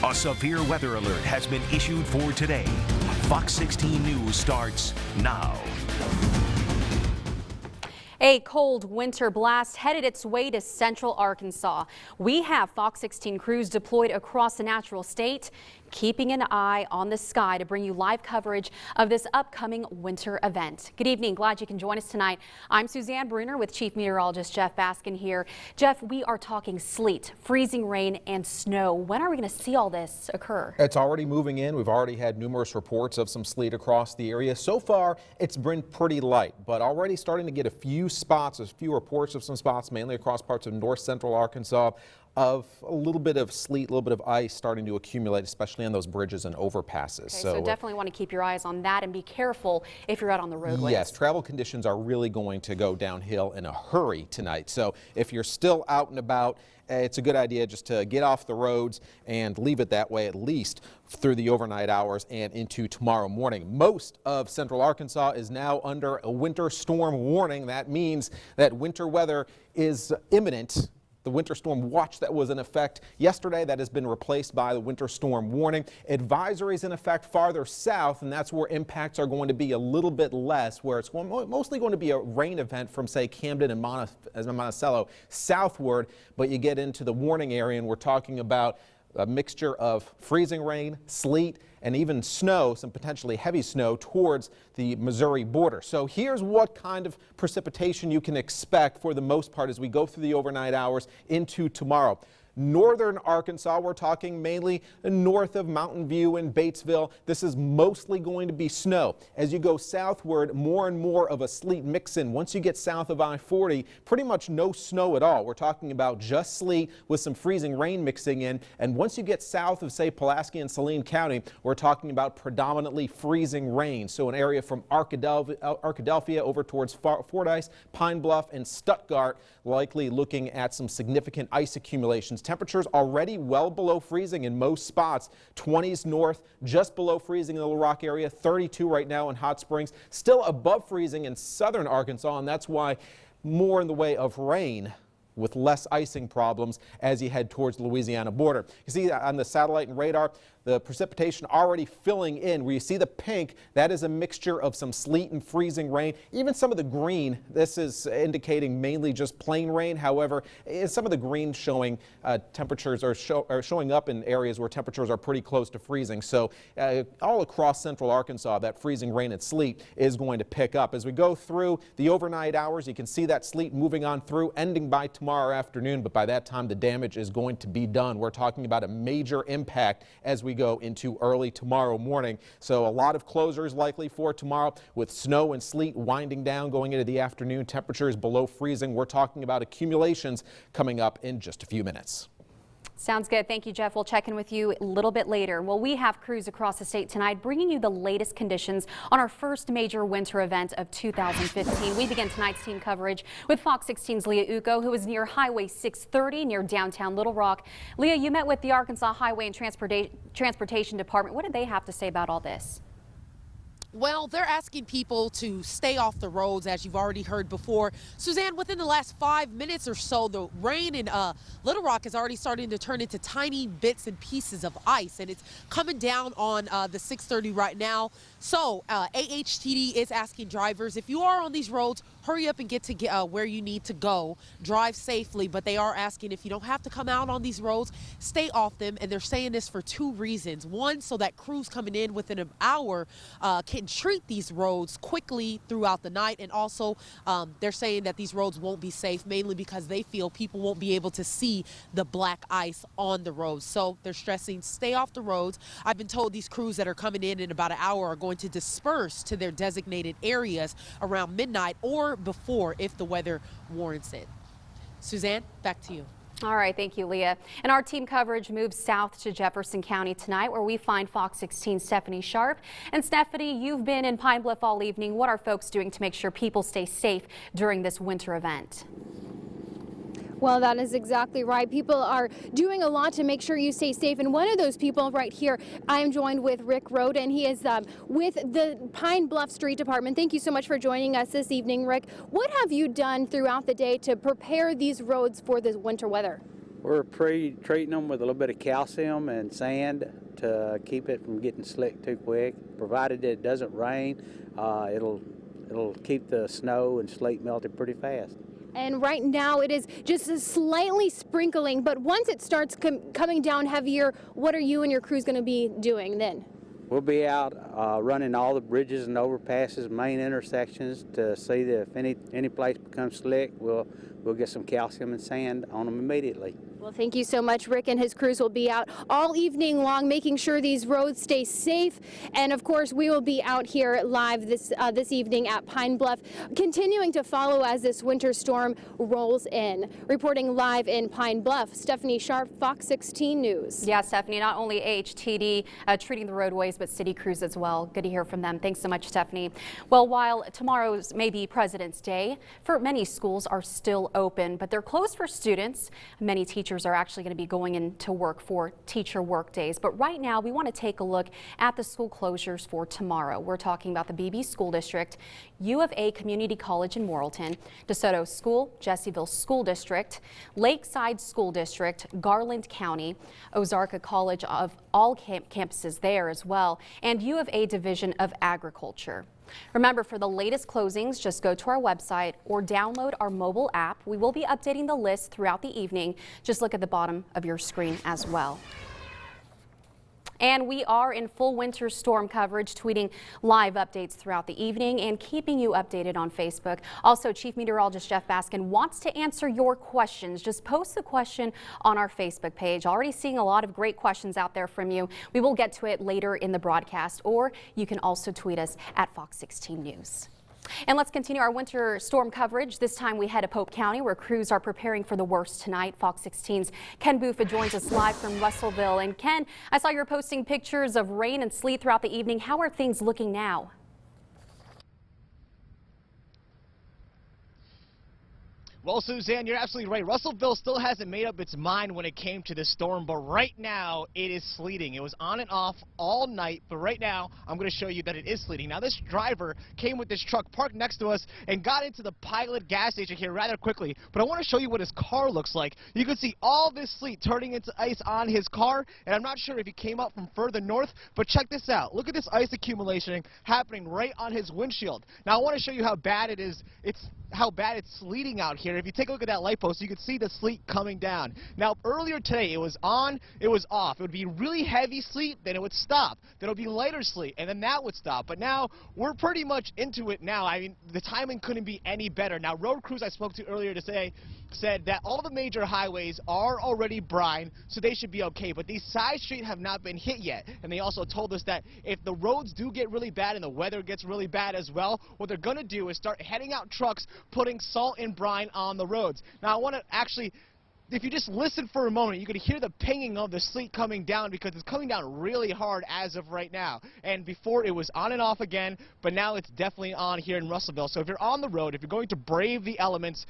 A severe weather alert has been issued for today. Fox 16 News starts now. A cold winter blast headed its way to central Arkansas. We have Fox 16 crews deployed across the natural state, keeping an eye on the sky to bring you live coverage of this upcoming winter event. Good evening. Glad you can join us tonight. I'm Suzanne Bruner with Chief Meteorologist Jeff Baskin here. Jeff, we are talking sleet, freezing rain, and snow. When are we going to see all this occur? It's already moving in. We've already had numerous reports of some sleet across the area. So far, it's been pretty light, but already starting to get a few spots, a few reports of some spots, mainly across parts of north central Arkansas, of a little bit of sleet, a little bit of ice starting to accumulate, especially on those bridges and overpasses. Okay, so definitely want to keep your eyes on that and be careful if you're out on the roadways. Yes, travel conditions are really going to go downhill in a hurry tonight. So if you're still out and about, it's a good idea just to get off the roads and leave it that way at least through the overnight hours and into tomorrow morning. Most of central Arkansas is now under a winter storm warning. That means that winter weather is imminent. The winter storm watch that was in effect yesterday, that has been replaced by the winter storm warning. Advisories in effect farther south, and that's where impacts are going to be a little bit less, where it's mostly going to be a rain event from, say, Camden and Monticello southward, but you get into the warning area and we're talking about a mixture of freezing rain, sleet, and even snow, some potentially heavy snow towards the Missouri border. So here's what kind of precipitation you can expect for the most part as we go through the overnight hours into tomorrow. Northern Arkansas, we're talking mainly north of Mountain View and Batesville. This is mostly going to be snow. As you go southward, more and more of a sleet mix-in. Once you get south of I-40, pretty much no snow at all. We're talking about just sleet with some freezing rain mixing in. And once you get south of, say, Pulaski and Saline County, we're talking about predominantly freezing rain. So an area from Arkadelphia over towards Fordyce, Pine Bluff, and Stuttgart, likely looking at some significant ice accumulations. Temperatures already well below freezing in most spots. 20s north, just below freezing in the Little Rock area, 32 right now in Hot Springs, still above freezing in southern Arkansas, and that's why more in the way of rain with less icing problems as you head towards the Louisiana border. You see on the satellite and radar, the precipitation already filling in. Where you see the pink, that is a mixture of some sleet and freezing rain. Even some of the green, this is indicating mainly just plain rain. However, some of the green showing temperatures are showing up in areas where temperatures are pretty close to freezing. So all across central Arkansas, that freezing rain and sleet is going to pick up. As we go through the overnight hours, you can see that sleet moving on through, ending by tomorrow afternoon. But by that time, the damage is going to be done. We're talking about a major impact as we go into early tomorrow morning. So a lot of closures likely for tomorrow, with snow and sleet winding down going into the afternoon. Temperatures below freezing. We're talking about accumulations coming up in just a few minutes. Sounds good. Thank you, Jeff. We'll check in with you a little bit later. Well, we have crews across the state tonight bringing you the latest conditions on our first major winter event of 2015. We begin tonight's team coverage with Fox 16's Leah Uko, who is near Highway 630 near downtown Little Rock. Leah, you met with the Arkansas Highway and Transportation Department. What did they have to say about all this? Well, they're asking people to stay off the roads, as you've already heard before. Suzanne, within the last 5 minutes or so, the rain in Little Rock is already starting to turn into tiny bits and pieces of ice, and it's coming down on the 630 right now. So AHTD is asking drivers, if you are on these roads, hurry up and get to where you need to go. Drive safely, but they are asking if you don't have to come out on these roads, stay off them, and they're saying this for two reasons. One, so that crews coming in within an hour can treat these roads quickly throughout the night, and also they're saying that these roads won't be safe, mainly because they feel people won't be able to see the black ice on the roads. So they're stressing, stay off the roads. I've been told these crews that are coming in about an hour are going to disperse to their designated areas around midnight or before if the weather warrants it. Suzanne, back to you. All right, thank you, Leah. And our team coverage moves south to Jefferson County tonight, where we find Fox 16 Stephanie Sharp. And Stephanie, you've been in Pine Bluff all evening. What are folks doing to make sure people stay safe during this winter event? Well, that is exactly right. People are doing a lot to make sure you stay safe. And one of those people right here, I am joined with Rick Roden, and he is with the Pine Bluff Street Department. Thank you so much for joining us this evening, Rick. What have you done throughout the day to prepare these roads for this winter weather? We're pre-treating them with a little bit of calcium and sand to keep it from getting slick too quick. Provided it doesn't rain, it'll keep the snow and sleet melted pretty fast. And right now it is just slightly sprinkling, but once it starts coming down heavier, what are you and your crews going to be doing then? We'll be out running all the bridges and overpasses, main intersections, to see that if any place becomes slick, we'll get some calcium and sand on them immediately. Well, thank you so much. Rick and his crews will be out all evening long, making sure these roads stay safe. And of course, we will be out here live this evening at Pine Bluff, continuing to follow as this winter storm rolls in. Reporting live in Pine Bluff, Stephanie Sharp, Fox 16 News. Yeah, Stephanie, not only AHTD treating the roadways, but city crews as well. Good to hear from them. Thanks so much, Stephanie. Well, while tomorrow's may be President's Day, for many schools are still open, but they're closed for students. Many teachers are actually going to be going into work for teacher work days. But right now, we want to take a look at the school closures for tomorrow. We're talking about the BB School District, U of A Community College in Morrilton, DeSoto School, Jessieville School District, Lakeside School District, Garland County, Ozarka College of all campuses there as well, and U of A Division of Agriculture. Remember, for the latest closings, just go to our website or download our mobile app. We will be updating the list throughout the evening. Just look at the bottom of your screen as well. And we are in full winter storm coverage, tweeting live updates throughout the evening and keeping you updated on Facebook. Also, Chief Meteorologist Jeff Baskin wants to answer your questions. Just post the question on our Facebook page. Already seeing a lot of great questions out there from you. We will get to it later in the broadcast, or you can also tweet us at Fox 16 News. And let's continue our winter storm coverage. This time we head to Pope County, where crews are preparing for the worst tonight. Fox 16's Ken Buffa joins us live from Russellville. And Ken, I saw you're posting pictures of rain and sleet throughout the evening. How are things looking now? Well, Suzanne, you're absolutely right. Russellville still hasn't made up its mind when it came to this storm, but right now it is sleeting. It was on and off all night, but right now I'm going to show you that it is sleeting. Now, this driver came with this truck parked next to us and got into the Pilot gas station here rather quickly, but I want to show you what his car looks like. You can see all this sleet turning into ice on his car, and I'm not sure if he came up from further north, but check this out. Look at this ice accumulation happening right on his windshield. Now, I want to show you how bad it is. How bad it's sleeting out here. If you take a look at that light post, you can see the sleet coming down. Now, earlier today, it was on, it was off. It would be really heavy sleet, then it would stop. Then it would be lighter sleet, and then that would stop. But now, we're pretty much into it now. I mean, the timing couldn't be any better. Now, road crews I spoke to earlier today said that all the major highways are already brine, so they should be okay. But these side streets have not been hit yet. And they also told us that if the roads do get really bad and the weather gets really bad as well, what they're going to do is start heading out trucks putting salt and brine on the roads. Now, I want to actually, if you just listen for a moment, you can hear the pinging of the sleet coming down, because it's coming down really hard as of right now. And before, it was on and off again, but now it's definitely on here in Russellville. So if you're on the road, if you're going to brave the elements,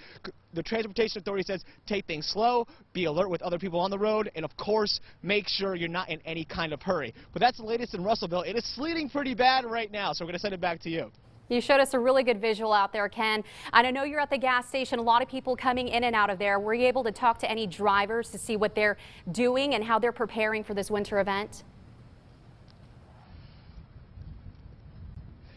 the Transportation Authority says take things slow, be alert with other people on the road, and of course, make sure you're not in any kind of hurry. But that's the latest in Russellville. It is sleeting pretty bad right now, so we're going to send it back to you. You showed us a really good visual out there, Ken. And I know you're at the gas station. A lot of people coming in and out of there. Were you able to talk to any drivers to see what they're doing and how they're preparing for this winter event?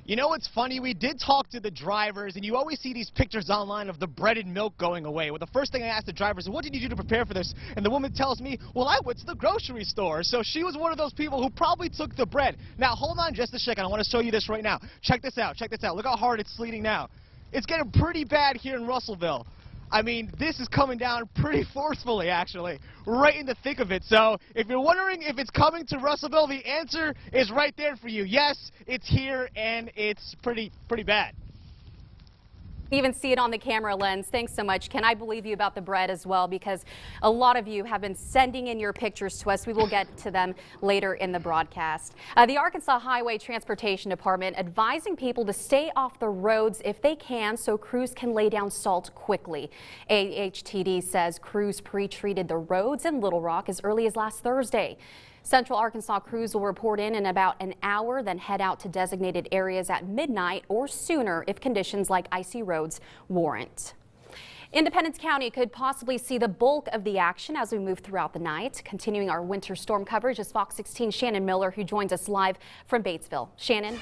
You know what's funny? We did talk to the drivers, and you always see these pictures online of the breaded milk going away. Well, the first thing I asked the drivers is, what did you do to prepare for this? And the woman tells me, well, I went to the grocery store. So she was one of those people who probably took the bread. Now, hold on just a second. I want to show you this right now. Check this out. Check this out. Look how hard it's sleeting now. It's getting pretty bad here in Russellville. I mean, this is coming down pretty forcefully, actually, right in the thick of it. So if you're wondering if it's coming to Russellville, the answer is right there for you. Yes, it's here, and it's pretty bad. Even see it on the camera lens. Thanks so much, Ken. I believe you about the bread as well, because a lot of you have been sending in your pictures to us. We will get to them later in the broadcast. The Arkansas Highway Transportation Department advising people to stay off the roads if they can, so crews can lay down salt quickly. AHTD says crews pre-treated the roads in Little Rock as early as last Thursday. Central Arkansas crews will report in about an hour, then head out to designated areas at midnight or sooner if conditions like icy roads warrant. Independence County could possibly see the bulk of the action as we move throughout the night. Continuing our winter storm coverage is Fox 16 Shannon Miller, who joins us live from Batesville. Shannon.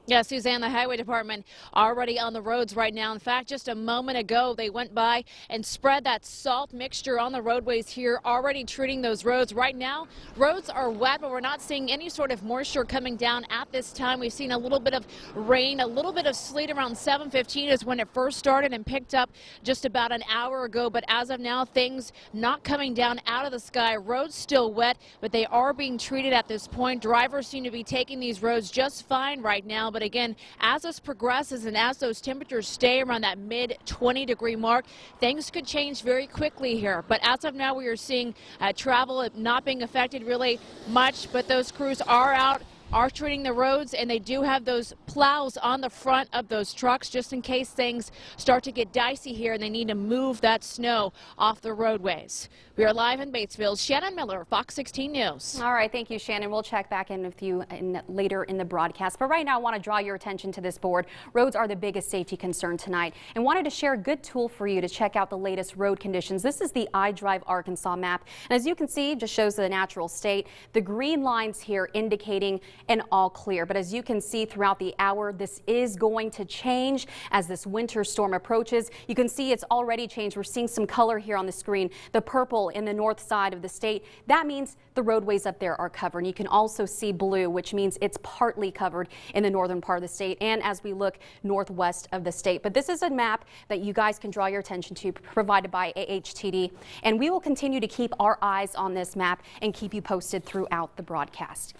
Yeah, Suzanne, the Highway Department already on the roads right now. In fact, just a moment ago, they went by and spread that salt mixture on the roadways here, already treating those roads. Right now, roads are wet, but we're not seeing any sort of moisture coming down at this time. We've seen a little bit of rain, a little bit of sleet around 7:15 is when it first started and picked up just about an hour ago. But as of now, things not coming down out of the sky. Roads still wet, but they are being treated at this point. Drivers seem to be taking these roads just fine right now. But again, as this progresses and as those temperatures stay around that mid-20-degree mark, things could change very quickly here. But as of now, we are seeing travel not being affected really much, but those crews are out, are treating the roads, and they do have those plows on the front of those trucks just in case things start to get dicey here and they need to move that snow off the roadways. We are live in Batesville. Shannon Miller, Fox 16 News. All right, thank you, Shannon. We'll check back in with you later in the broadcast. But right now, I want to draw your attention to this board. Roads are the biggest safety concern tonight, and wanted to share a good tool for you to check out the latest road conditions. This is the iDrive Arkansas map, and as you can see, it just shows the natural state. The green lines here indicating an all clear. But as you can see throughout the hour, this is going to change as this winter storm approaches. You can see it's already changed. We're seeing some color here on the screen. The purple in the north side of the state, that means the roadways up there are covered. And you can also see blue, which means it's partly covered in the northern part of the state and as we look northwest of the state. But this is a map that you guys can draw your attention to, provided by AHTD. And we will continue to keep our eyes on this map and keep you posted throughout the broadcast.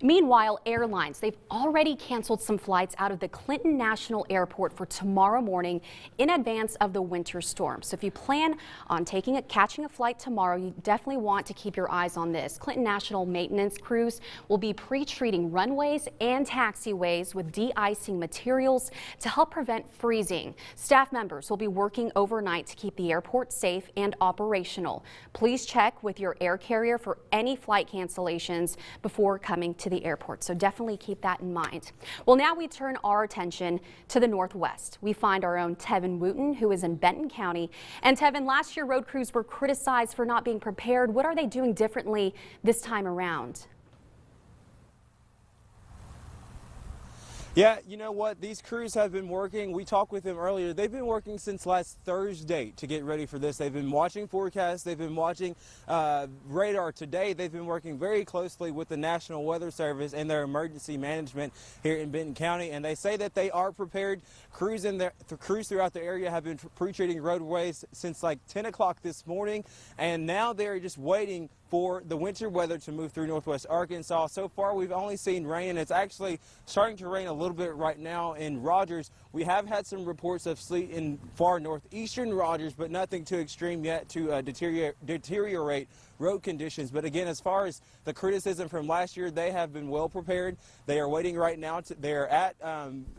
Meanwhile, airlines, they've already canceled some flights out of the Clinton National Airport for tomorrow morning in advance of the winter storm. So if you plan on catching a flight tomorrow, you definitely want to keep your eyes on this. Clinton National maintenance crews will be pre-treating runways and taxiways with de-icing materials to help prevent freezing. Staff members will be working overnight to keep the airport safe and operational. Please check with your air carrier for any flight cancellations before coming to the airport. So definitely keep that in mind. Well, now we turn our attention to the Northwest. We find our own Tevin Wooten, who is in Benton County. And Tevin, last year road crews were criticized for not being prepared. What are they doing differently this time around? Yeah, you know what? These crews have been working. We talked with them earlier. They've been working since last Thursday to get ready for this. They've been watching forecasts. They've been watching radar today. They've been working very closely with the National Weather Service and their emergency management here in Benton County. And they say that they are prepared. Crews throughout the area have been pre-treating roadways since like 10 o'clock this morning. And now they're just waiting for the winter weather to move through northwest Arkansas. So far, we've only seen rain. It's actually starting to rain a little bit right now in Rogers. We have had some reports of sleet in far northeastern Rogers, but nothing too extreme yet to deteriorate road conditions. But again, as far as the criticism from last year, they have been well prepared. They are waiting right now. They're at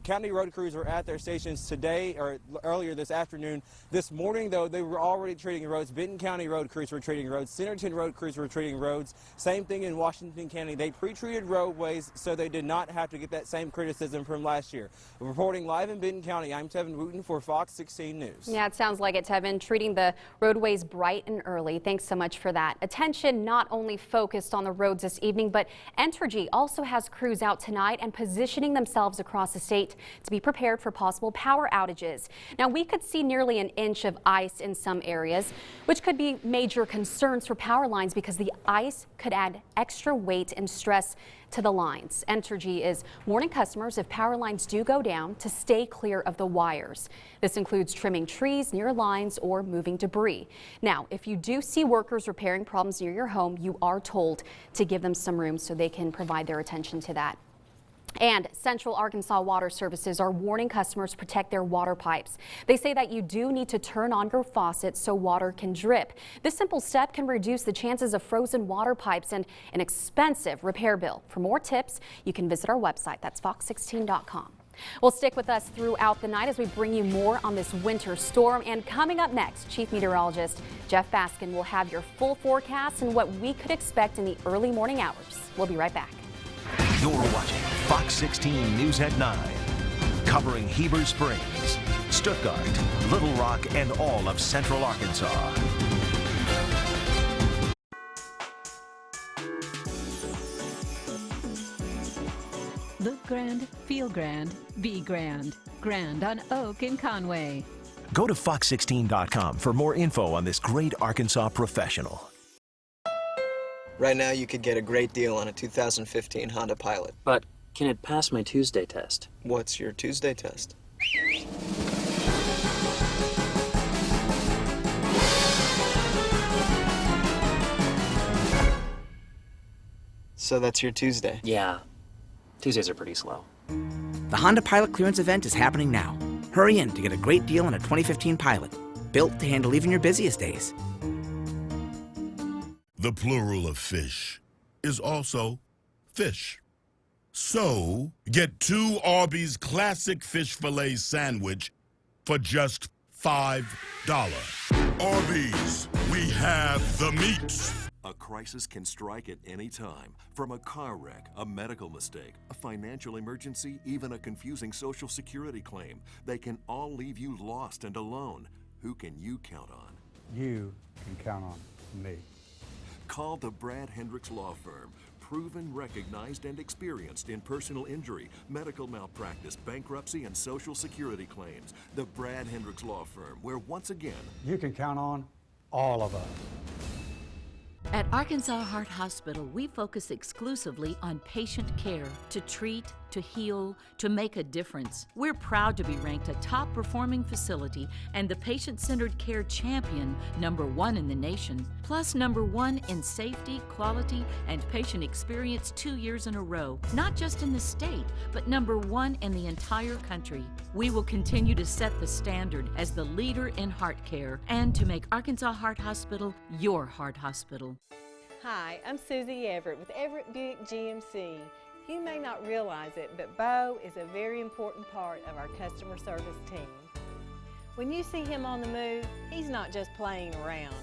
county road crews are at their stations today or earlier this afternoon. This morning, though, they were already treating roads. Benton County road crews were treating roads. Centerton road crews were treating roads. Same thing in Washington County. They pre-treated roadways so they did not have to get that same criticism from last year. Reporting live in Benton County, I'm Tevin Wooten for Fox 16 News. Yeah, it sounds like it, Tevin. Treating the roadways bright and early. Thanks so much for that. Attention not only focused on the roads this evening, but Entergy also has crews out tonight and positioning themselves across the state to be prepared for possible power outages. Now, we could see nearly an inch of ice in some areas, which could be major concerns for power lines because the ice could add extra weight and stress to the lines. Entergy is warning customers if power lines do go down to stay clear of the wires. This includes trimming trees near lines or moving debris. Now, if you do see workers repairing problems near your home, you are told to give them some room so they can provide their attention to that. And Central Arkansas Water Services are warning customers to protect their water pipes. They say that you do need to turn on your faucet so water can drip. This simple step can reduce the chances of frozen water pipes and an expensive repair bill. For more tips, you can visit our website. That's fox16.com. Well, stick with us throughout the night as we bring you more on this winter storm. And coming up next, Chief Meteorologist Jeff Baskin will have your full forecast and what we could expect in the early morning hours. We'll be right back. You're watching Fox 16 News at 9. covering Heber Springs, Stuttgart, Little Rock, and all of Central Arkansas. Look grand, feel grand, be grand. Grand on Oak in Conway. Go to Fox16.com for more info on this great Arkansas professional. Right now, you could get a great deal on a 2015 Honda Pilot. But can it pass my Tuesday test? What's your Tuesday test? So that's your Tuesday? Yeah. Tuesdays are pretty slow. The Honda Pilot clearance event is happening now. Hurry in to get a great deal on a 2015 Pilot, built to handle even your busiest days. The plural of fish is also fish. So, get 2 Arby's Classic Fish Fillet Sandwich for just $5. Arby's, we have the meats. A crisis can strike at any time. From a car wreck, a medical mistake, a financial emergency, even a confusing Social Security claim. They can all leave you lost and alone. Who can you count on? You can count on me. Call the Brad Hendricks Law Firm. Proven, recognized, and experienced in personal injury, medical malpractice, bankruptcy, and Social Security claims. The Brad Hendricks Law Firm, where once again, You can count on all of us. At Arkansas Heart Hospital, we focus exclusively on patient care to treat, to heal, to make a difference. We're proud to be ranked a top performing facility and the patient-centered care champion, #1 in the nation, plus #1 in safety, quality, and patient experience 2 years in a row, not just in the state, but #1 in the entire country. We will continue to set the standard as the leader in heart care and to make Arkansas Heart Hospital your heart hospital. Hi, I'm Susie Everett with Everett Buick GMC. You may not realize it, but Bo is a very important part of our customer service team. When you see him on the move, he's not just playing around.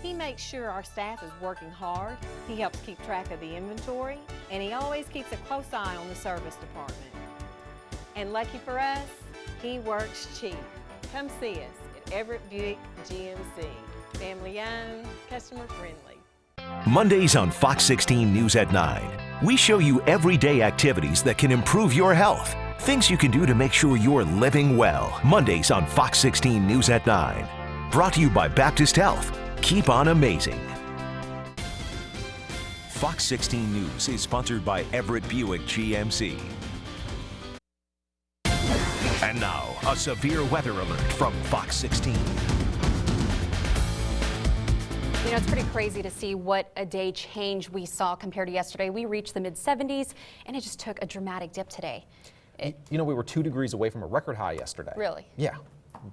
He makes sure our staff is working hard, he helps keep track of the inventory, and he always keeps a close eye on the service department. And lucky for us, he works cheap. Come see us at Everett Buick GMC. Family owned, customer friendly. Mondays on Fox 16 News at 9. We show you everyday activities that can improve your health. Things you can do to make sure you're living well. Mondays on Fox 16 News at 9. Brought to you by Baptist Health. Keep on amazing. Fox 16 News is sponsored by Everett Buick GMC. And now, a severe weather alert from Fox 16. You know, it's pretty crazy to see what a day change we saw compared to yesterday. We reached the mid-70s, and it just took a dramatic dip today. You know, we were 2 degrees away from a record high yesterday. Really? Yeah.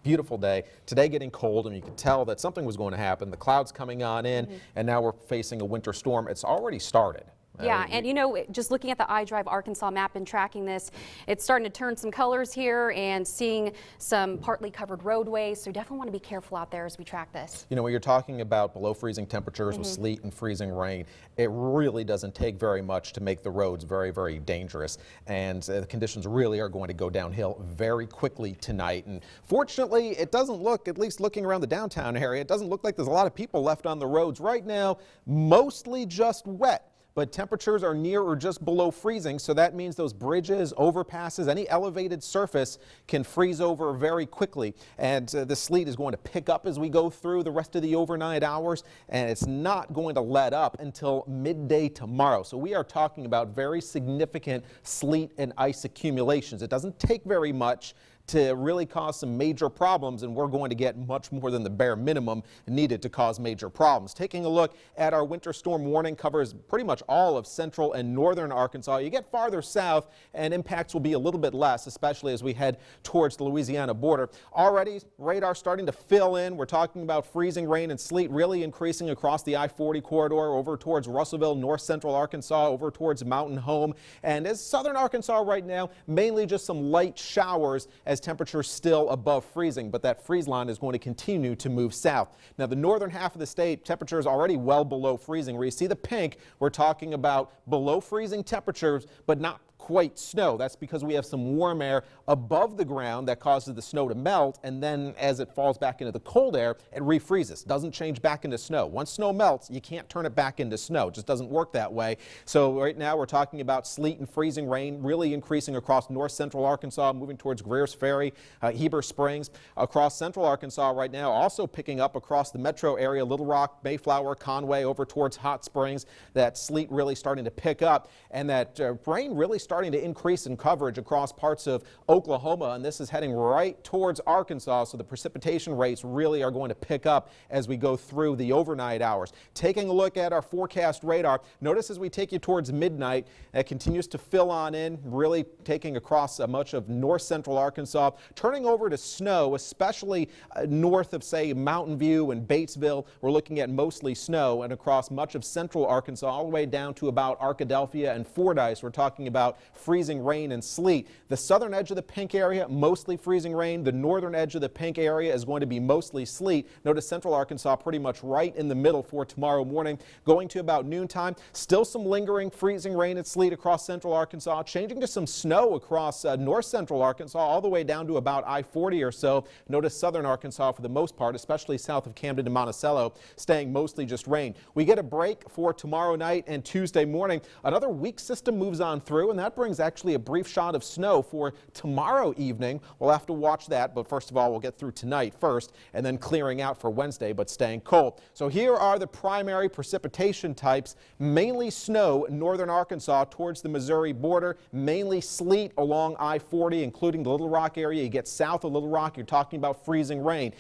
Beautiful day. Today getting cold, and you could tell that something was going to happen. The clouds coming on in, and now we're facing a winter storm. It's already started. Yeah, and you know, just looking at the iDrive Arkansas map and tracking this, it's starting to turn some colors here and seeing some partly covered roadways, so you definitely want to be careful out there as we track this. You know, when you're talking about below freezing temperatures with sleet and freezing rain, it really doesn't take very much to make the roads very, very dangerous, and the conditions really are going to go downhill very quickly tonight. And fortunately, it doesn't look, at least looking around the downtown area, it doesn't look like there's a lot of people left on the roads right now, mostly just wet. But temperatures are near or just below freezing, so that means those bridges, overpasses, any elevated surface can freeze over very quickly. And the sleet is going to pick up as we go through the rest of the overnight hours, and it's not going to let up until midday tomorrow. So we are talking about very significant sleet and ice accumulations. It doesn't take very much to really cause some major problems, and we're going to get much more than the bare minimum needed to cause major problems. Taking a look at our winter storm warning covers pretty much all of central and northern Arkansas. You get farther south and impacts will be a little bit less, especially as we head towards the Louisiana border. Already radar starting to fill in. We're talking about freezing rain and sleet really increasing across the I-40 corridor over towards Russellville, north central Arkansas, over towards Mountain Home. And as southern Arkansas right now, mainly just some light showers as temperatures still above freezing, but that freeze line is going to continue to move south. Now, the northern half of the state, temperatures already well below freezing. Where you see the pink, we're talking about below freezing temperatures, but not quite snow. That's because we have some warm air above the ground that causes the snow to melt, and then as it falls back into the cold air, it refreezes. Doesn't change back into snow. Once snow melts, you can't turn it back into snow. It just doesn't work that way. So right now we're talking about sleet and freezing rain really increasing across north central Arkansas, moving towards Greer's Ferry, Heber Springs, across central Arkansas right now, also picking up across the metro area, Little Rock, Mayflower, Conway, over towards Hot Springs. That sleet really starting to pick up, and that rain really starting to increase in coverage across parts of Oklahoma, and this is heading right towards Arkansas, so the precipitation rates really are going to pick up as we go through the overnight hours. Taking a look at our forecast radar, notice as we take you towards midnight, it continues to fill on in, really taking across much of north central Arkansas, turning over to snow, especially north of, say, Mountain View and Batesville. We're looking at mostly snow, and across much of central Arkansas, all the way down to about Arkadelphia and Fordyce, we're talking about freezing rain and sleet. The southern edge of the pink area, mostly freezing rain. The northern edge of the pink area is going to be mostly sleet. Notice central Arkansas pretty much right in the middle for tomorrow morning. Going to about noontime, still some lingering freezing rain and sleet across central Arkansas, changing to some snow across north central Arkansas, all the way down to about I-40 or so. Notice southern Arkansas for the most part, especially south of Camden and Monticello, staying mostly just rain. We get a break for tomorrow night and Tuesday morning. Another weak system moves on through, and that brings actually a brief shot of snow for tomorrow evening. We'll have to watch that, but first of all, we'll get through tonight first, and then clearing out for Wednesday, but staying cold. So here are the primary precipitation types. Mainly snow in northern Arkansas towards the Missouri border, mainly sleet along I-40, including the Little Rock area. You get south of Little Rock, you're talking about freezing rain.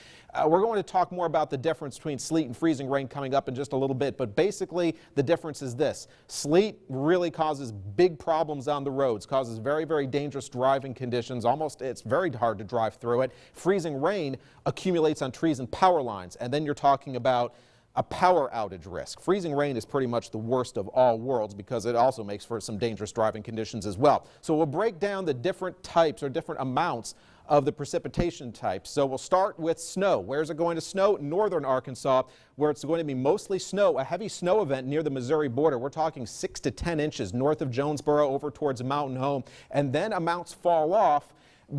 We're going to talk more about the difference between sleet and freezing rain coming up in just a little bit, but basically the difference is this. Sleet really causes big problems on the roads, causes very, very dangerous driving conditions. It's very hard to drive through it. Freezing rain accumulates on trees and power lines, and then you're talking about a power outage risk. Freezing rain is pretty much the worst of all worlds because it also makes for some dangerous driving conditions as well. So we'll break down the different types or different amounts of the precipitation types. So we'll start with snow. Where's it going to snow? Northern Arkansas, where it's going to be mostly snow, a heavy snow event near the Missouri border. We're talking 6 to 10 inches north of Jonesboro over towards Mountain Home, and then amounts fall off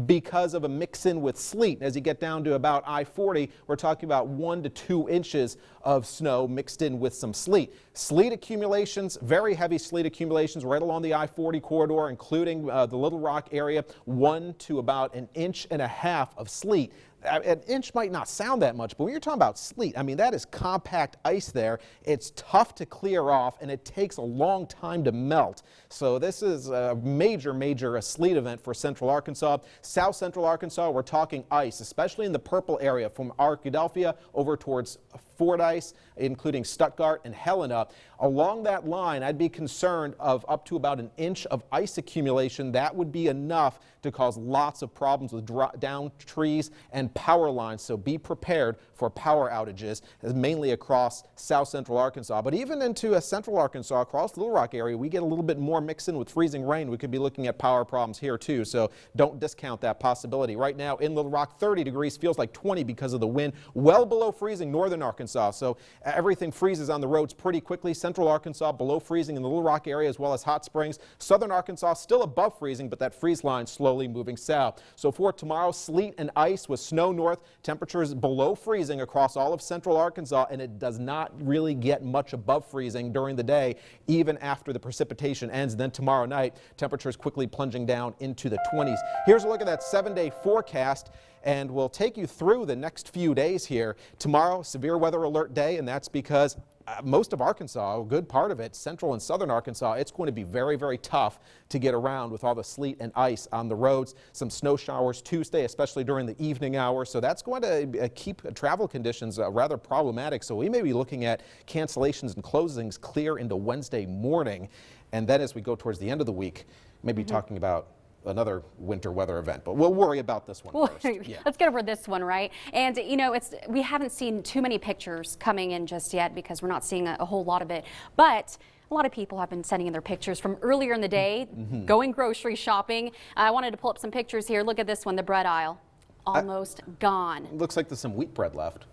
because of a mix-in with sleet. As you get down to about I-40, we're talking about 1 to 2 inches of snow mixed in with some sleet. Sleet accumulations, very heavy sleet accumulations right along the I-40 corridor, including the Little Rock area, 1 to about 1.5 inches of sleet. An inch might not sound that much, but when you're talking about sleet, I mean, that is compact ice there. It's tough to clear off, and it takes a long time to melt. So this is a major sleet event for central Arkansas. South central Arkansas, we're talking ice, especially in the purple area from Arkadelphia over towards Fordyce, including Stuttgart and Helena. Along that line, I'd be concerned of up to about 1 inch of ice accumulation. That would be enough to cause lots of problems with down trees and power lines. So be prepared for power outages, mainly across south central Arkansas. But even into central Arkansas, across the Little Rock area, we get a little bit more mixed in with freezing rain. We could be looking at power problems here too. So don't discount that possibility. Right now in Little Rock, 30 degrees, feels like 20 because of the wind. Well below freezing northern Arkansas. So everything freezes on the roads pretty quickly. Central Arkansas below freezing in the Little Rock area as well as Hot Springs. Southern Arkansas still above freezing, but that freeze line slowly moving south. So for tomorrow, sleet and ice with snow north, temperatures below freezing across all of central Arkansas, and it does not really get much above freezing during the day, even after the precipitation ends. And then tomorrow night, temperatures quickly plunging down into the 20s. Here's a look at that 7-day forecast, and we'll take you through the next few days here. Tomorrow, severe weather alert day, and that's because most of Arkansas, a good part of it, central and southern Arkansas, it's going to be very, very tough to get around with all the sleet and ice on the roads. Some snow showers Tuesday, especially during the evening hours. So that's going to keep travel conditions rather problematic. So we may be looking at cancellations and closings clear into Wednesday morning. And then as we go towards the end of the week, maybe talking about another winter weather event, but we'll worry about this one first. Yeah. Let's get over this one, right? And you know, we haven't seen too many pictures coming in just yet because we're not seeing a whole lot of it, but a lot of people have been sending in their pictures from earlier in the day, going grocery shopping. I wanted to pull up some pictures here. Look at this one, the bread aisle. Almost gone. Looks like there's some wheat bread left.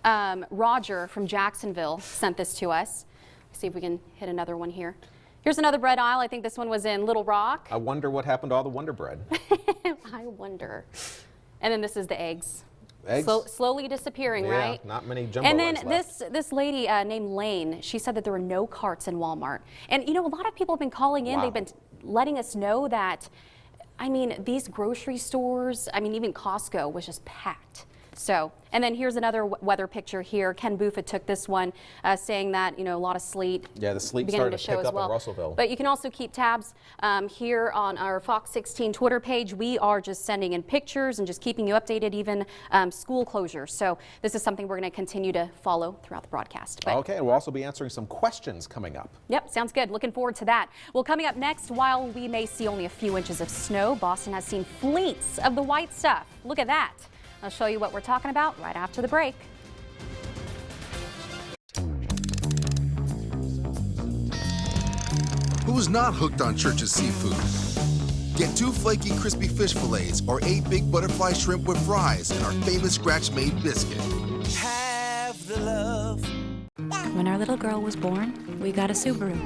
Roger from Jacksonville sent this to us. See if we can hit another one here. Here's another bread aisle. I think this one was in Little Rock. I wonder what happened to all the Wonder Bread. I wonder. And then this is the eggs. Eggs? Slowly disappearing, Yeah, right? not many jumbo And then eggs left. this lady named Lane, she said that there were no carts in Walmart. And you know, a lot of people have been calling in. Wow. They've been letting us know that, I mean, these grocery stores, I mean, even Costco was just packed. So, and then here's another weather picture here. Ken Buffa took this one, saying that, you know, a lot of sleet. Yeah, the sleet beginning started to to show pick as up well. in Russellville. But you can also keep tabs here on our Fox 16 Twitter page. We are just sending in pictures and just keeping you updated, even school closures. So this is something we're going to continue to follow throughout the broadcast. But Okay, and we'll also be answering some questions coming up. yep, sounds good. Looking forward to that. Well, coming up next, while we may see only a few inches of snow, Boston has seen fleets of the white stuff. Look at that. I'll show you what we're talking about right after the break. Who's not hooked on Church's seafood? Get 2 flaky crispy fish fillets or 8 big butterfly shrimp with fries and our famous scratch-made biscuit. Have the love. When our little girl was born, we got a Subaru.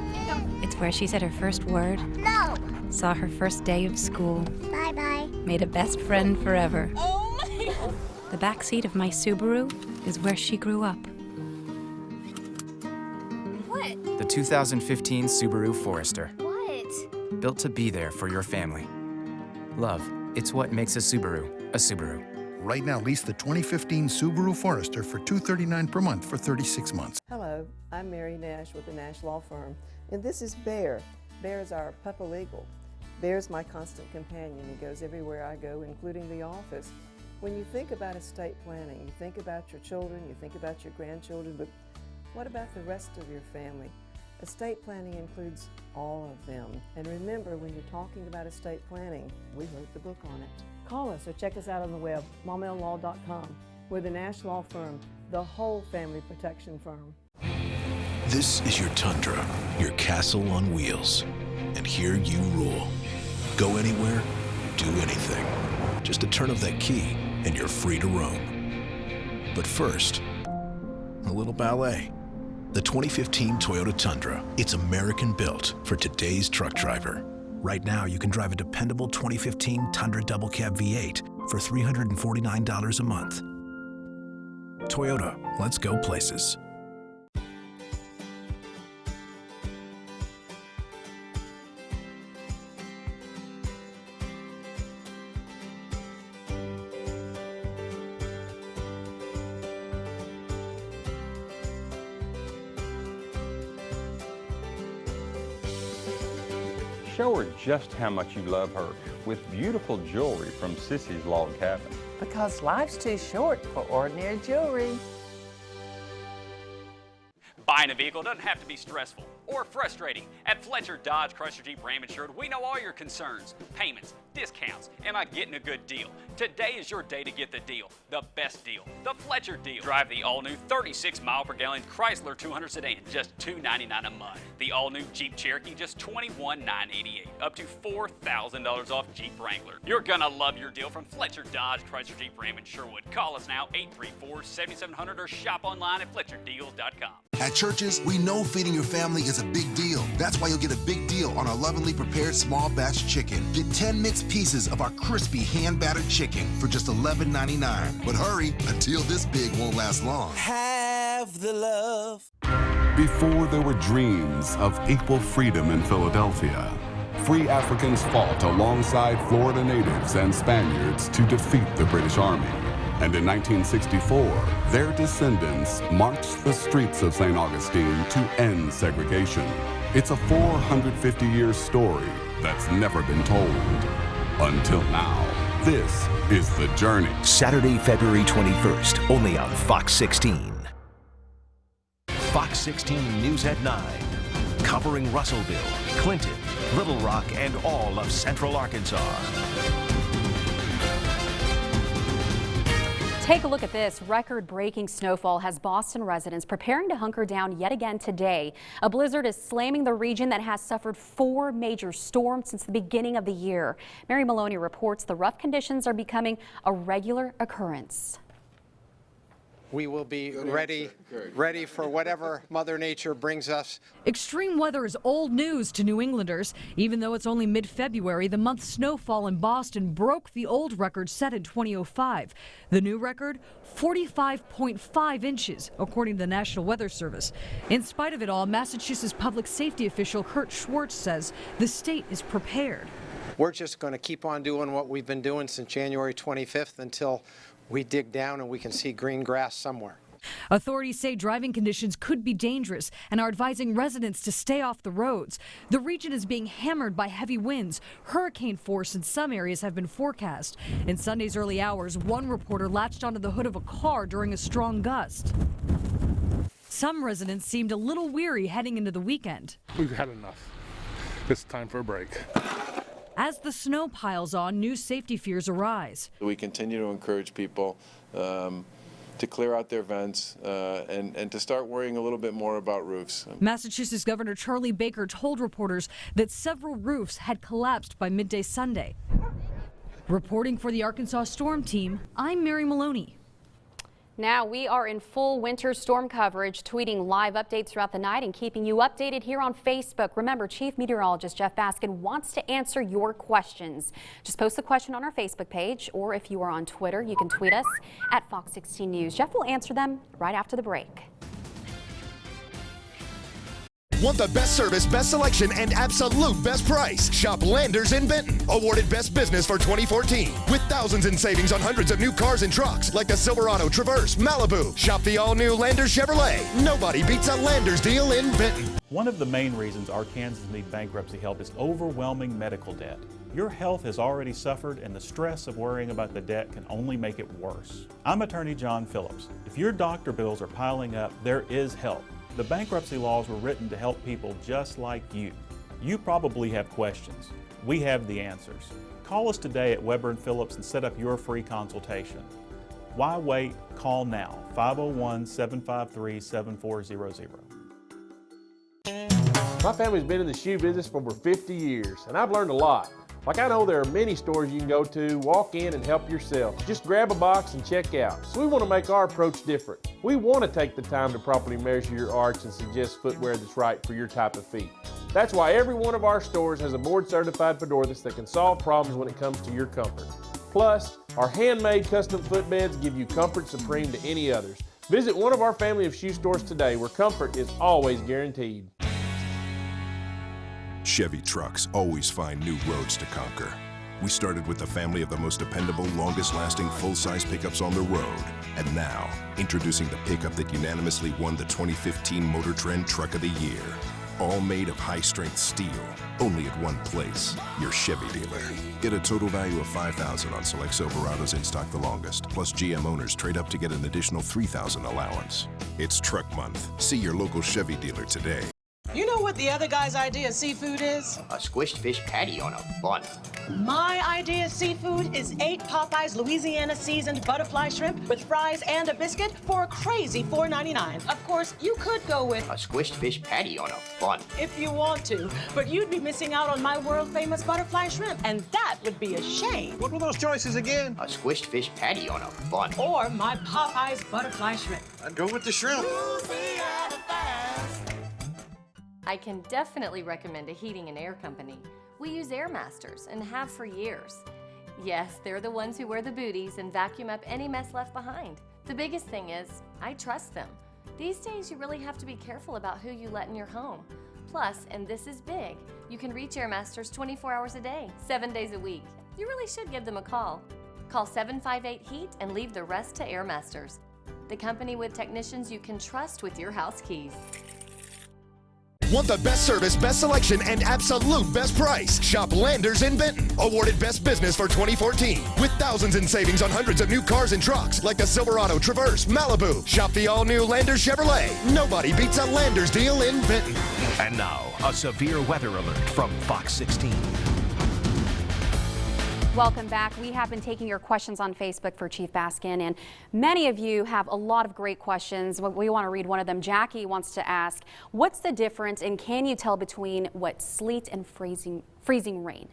It's where she said her first word. No. Saw her first day of school. Bye-bye. Made a best friend forever. Oh my God. The back seat of my Subaru is where she grew up. What? The 2015 Subaru Forester. What? Built to be there for your family. Love, it's what makes a Subaru a Subaru. Right now, lease the 2015 Subaru Forester for $239 per month for 36 months. Hello, I'm Mary Nash with the Nash Law Firm, and this is Bear. Bear is our paralegal. Bear's my constant companion. He goes everywhere I go, including the office. When you think about estate planning, you think about your children, you think about your grandchildren, but what about the rest of your family? Estate planning includes all of them. And remember, when you're talking about estate planning, we wrote the book on it. Call us or check us out on the web, maumellelaw.com. We're the Nash Law Firm, the whole family protection firm. This is your Tundra, your castle on wheels. And here you rule. Go anywhere, do anything. Just a turn of that key, and you're free to roam. But first, a little ballet. The 2015 Toyota Tundra. It's American built for today's truck driver. Right now, you can drive a dependable 2015 Tundra Double Cab V8 for $349 a month. Toyota, let's go places. Show her just how much you love her with beautiful jewelry from Sissy's Log Cabin. Because life's too short for ordinary jewelry. Buying a vehicle doesn't have to be stressful or frustrating. At Fletcher Dodge Chrysler Jeep Ram Insured, we know all your concerns, payments, discounts. Am I getting a good deal? Today is your day to get the deal, the best deal, the Fletcher deal. Drive the all-new 36-mile-per-gallon Chrysler 200 sedan, just $299 a month. The all-new Jeep Cherokee, just $21,988, up to $4,000 off Jeep Wrangler. You're gonna love your deal from Fletcher Dodge Chrysler Jeep Ram in Sherwood. Call us now, 834-7700, or shop online at FletcherDeals.com. At Church's, we know feeding your family is a big deal. That's why you'll get a big deal on our lovingly prepared small batch chicken. Get 10 mixed pieces of our crispy hand-battered chicken for just $11.99. But hurry, a deal this big won't last long. Have the love. Before there were dreams of equal freedom in Philadelphia, free Africans fought alongside Florida natives and Spaniards to defeat the British Army. And in 1964, their descendants marched the streets of St. Augustine to end segregation. It's a 450-year story that's never been told. Until now. This is The Journey. Saturday, February 21st, only on Fox 16. Fox 16 News at 9. Covering Russellville, Clinton, Little Rock, and all of Central Arkansas. Take a look at this. Record-breaking snowfall has Boston residents preparing to hunker down yet again today. A blizzard is slamming the region that has suffered 4 major storms since the beginning of the year. Mary Maloney reports the rough conditions are becoming a regular occurrence. we will be ready for whatever Mother Nature brings us. Extreme weather is old news to New Englanders. Even though it's only mid-February, the month's snowfall in Boston broke the old record set in 2005. The new record, 45.5 inches, according to the National Weather Service. In spite of it all, Massachusetts public safety official Kurt Schwartz says the state is prepared. We're just going to keep on doing what we've been doing since January 25th until we dig down and we can see green grass somewhere. Authorities say driving conditions could be dangerous and are advising residents to stay off the roads. The region is being hammered by heavy winds. Hurricane force in some areas have been forecast. In Sunday's early hours, one reporter latched onto the hood of a car during a strong gust. Some residents seemed a little weary heading into the weekend. We've had enough. It's time for a break. As the snow piles on, new safety fears arise. We continue to encourage people to clear out their vents and to start worrying a little bit more about roofs. Massachusetts Governor Charlie Baker told reporters that several roofs had collapsed by midday Sunday. Reporting for the Arkansas Storm Team, I'm Mary Maloney. Now we are in full winter storm coverage, tweeting live updates throughout the night and keeping you updated here on Facebook. Remember, Chief Meteorologist Jeff Baskin wants to answer your questions. Just post the question on our Facebook page, or if you are on Twitter, you can tweet us at Fox16 News. Jeff will answer them right after the break. Want the best service, best selection, and absolute best price? Shop Landers in Benton, awarded Best Business for 2014. With thousands in savings on hundreds of new cars and trucks, like the Silverado, Traverse, Malibu. Shop the all-new Landers Chevrolet. Nobody beats a Landers deal in Benton. One of the main reasons Arkansans need bankruptcy help is overwhelming medical debt. Your health has already suffered, and the stress of worrying about the debt can only make it worse. I'm attorney John Phillips. If your doctor bills are piling up, there is help. The bankruptcy laws were written to help people just like you. You probably have questions. We have the answers. Call us today at Weber & Phillips and set up your free consultation. Why wait? Call now, 501-753-7400. My family's been in the shoe business for over 50 years, and I've learned a lot. Like, I know there are many stores you can go to, walk in and help yourself. Just grab a box and check out. So we want to make our approach different. We want to take the time to properly measure your arch and suggest footwear that's right for your type of feet. That's why every one of our stores has a board-certified podorthus that can solve problems when it comes to your comfort. Plus, our handmade custom footbeds give you comfort supreme to any others. Visit one of our family of shoe stores today where comfort is always guaranteed. Chevy trucks always find new roads to conquer. We started with the family of the most dependable, longest-lasting full-size pickups on the road. And now, introducing the pickup that unanimously won the 2015 Motor Trend Truck of the Year. All made of high-strength steel, only at one place, your Chevy dealer. Get a total value of $5,000 on select Silverados in stock the longest, plus GM owners trade up to get an additional $3,000 allowance. It's Truck Month. See your local Chevy dealer today. You know what the other guy's idea of seafood is? A squished fish patty on a bun. My idea of seafood is 8 Popeyes Louisiana seasoned butterfly shrimp with fries and a biscuit for a crazy $4.99. Of course, you could go with a squished fish patty on a bun. if you want to, but you'd be missing out on my world famous butterfly shrimp, and that would be a shame. What were those choices again? A squished fish patty on a bun. Or my Popeyes butterfly shrimp. I'd go with the shrimp. I can definitely recommend a heating and air company. We use Air Masters and have for years. Yes, they're the ones who wear the booties and vacuum up any mess left behind. The biggest thing is, I trust them. These days, you really have to be careful about who you let in your home. Plus, and this is big, you can reach Air Masters 24 hours a day, 7 days a week. You really should give them a call. Call 758-HEAT and leave the rest to Air Masters, the company with technicians you can trust with your house keys. Want the best service, best selection, and absolute best price? Shop Landers in Benton, awarded Best Business for 2014. With thousands in savings on hundreds of new cars and trucks, like the Silverado, Traverse, Malibu. Shop the all-new Landers Chevrolet. Nobody beats a Landers deal in Benton. And now, a severe weather alert from Fox 16. Welcome back. We have been taking your questions on Facebook for Chief Baskin, and many of you have a lot of great questions. We want to read one of them. Jackie wants to ask, what's the difference, and can you tell between what sleet and freezing rain?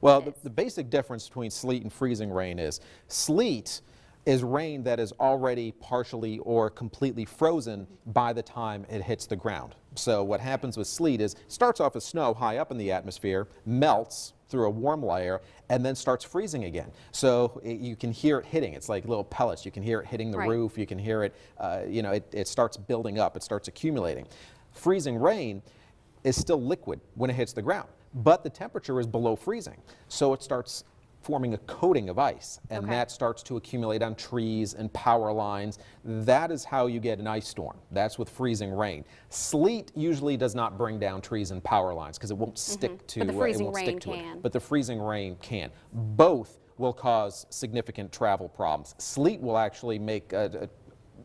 Well, the basic difference between sleet and freezing rain is sleet is rain that is already partially or completely frozen by the time it hits the ground. So what happens with sleet is it starts off as snow high up in the atmosphere, melts through a warm layer, and then starts freezing again. So you can hear it hitting. It's like little pellets. You can hear it hitting the roof. You can hear it, it starts building up. It starts accumulating. Freezing rain is still liquid when it hits the ground, but the temperature is below freezing. So it starts forming a coating of ice, and that starts to accumulate on trees and power lines. That is how you get an ice storm. That's with freezing rain. Sleet usually does not bring down trees and power lines because it won't stick to, but the freezing it won't rain stick to can. it. But the freezing rain can. Both will cause significant travel problems. Sleet will actually make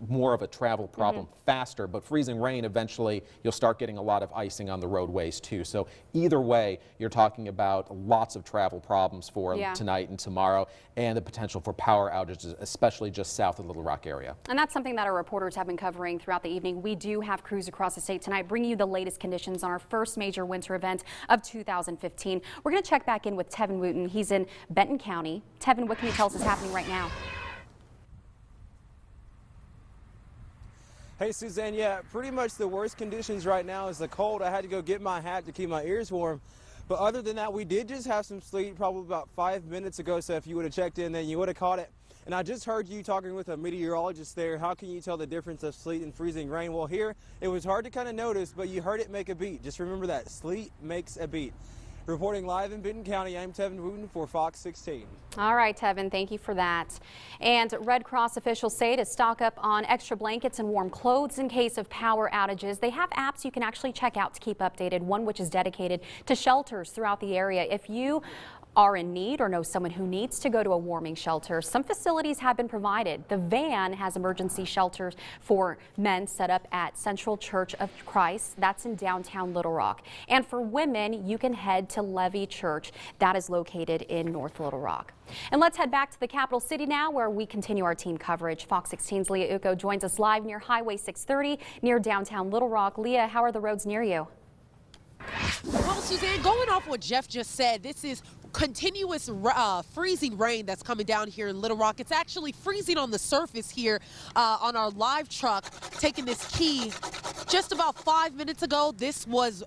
more of a travel problem faster, but freezing rain, eventually you'll start getting a lot of icing on the roadways too. So either way, you're talking about lots of travel problems for tonight and tomorrow, and the potential for power outages, especially just south of the Little Rock area. And that's something that our reporters have been covering throughout the evening. We do have crews across the state tonight bringing you the latest conditions on our first major winter event of 2015. We're going to check back in with Tevin Wooten. He's in Benton County. Tevin, what can you tell us is happening right now? Hey, Suzanne, yeah, pretty much the worst conditions right now is the cold. I had to go get my hat to keep my ears warm. But other than that, we did just have some sleet probably about 5 minutes ago, so if you would have checked in, then you would have caught it. And I just heard you talking with a meteorologist there. How can you tell the difference of sleet and freezing rain? Well, here, it was hard to kind of notice, but you heard it make a beat. Just remember that, sleet makes a beat. Reporting live in Benton County, I'm Tevin Wooten for Fox 16. All right, Tevin, thank you for that. And Red Cross officials say to stock up on extra blankets and warm clothes in case of power outages. They have apps you can actually check out to keep updated, one which is dedicated to shelters throughout the area. If you are in need or know someone who needs to go to a warming shelter, some facilities have been provided. The van has emergency shelters for men set up at Central Church of Christ. That's in downtown Little Rock. And for women, you can head to Levy Church. That is located in North Little Rock. And let's head back to the capital city now, where we continue our team coverage. Fox 16's Leah Uko joins us live near Highway 630 near downtown Little Rock. Leah, how are the roads near you? Well, Suzanne, going off what Jeff just said, this is continuous freezing rain that's coming down here in Little Rock. It's actually freezing on the surface here on our live truck, taking this key. Just about 5 minutes ago, this was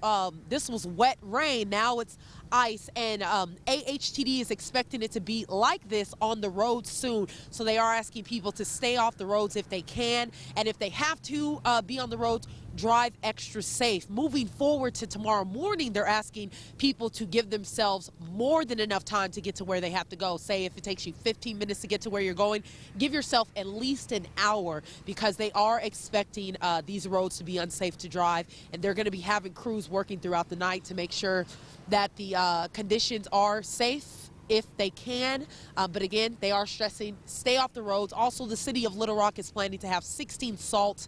wet rain. Now it's ice, and AHTD is expecting it to be like this on the road soon. So they are asking people to stay off the roads if they can, and if they have to be on the roads, drive extra safe. Moving forward to tomorrow morning, they're asking people to give themselves more than enough time to get to where they have to go. Say if it takes you 15 minutes to get to where you're going, give yourself at least an hour, because they are expecting these roads to be unsafe to drive, and they're going to be having crews working throughout the night to make sure that the conditions are safe if they can. But again, they are stressing, stay off the roads. Also, the city of Little Rock is planning to have 16 salt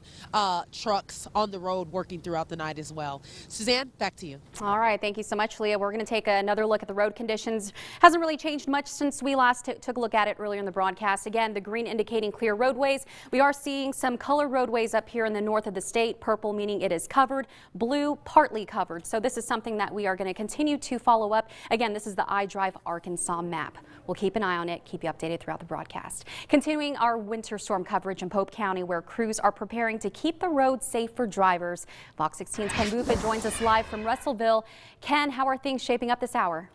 trucks on the road working throughout the night as well. Suzanne, back to you. All right, thank you so much, Leah. We're going to take another look at the road conditions. Hasn't really changed much since we last took a look at it earlier in the broadcast. Again, the green indicating clear roadways. We are seeing some color roadways up here in the north of the state. Purple meaning it is covered, blue partly covered. So this is something that we are going to continue to follow up. Again, this is the iDrive Arkansas map. We'll keep an eye on it, keep you updated throughout the broadcast. Continuing our winter storm coverage in Pope County, where crews are preparing to keep the roads safe for drivers. Fox 16's Ken Buffa joins us live from Russellville. Ken, how are things shaping up this hour?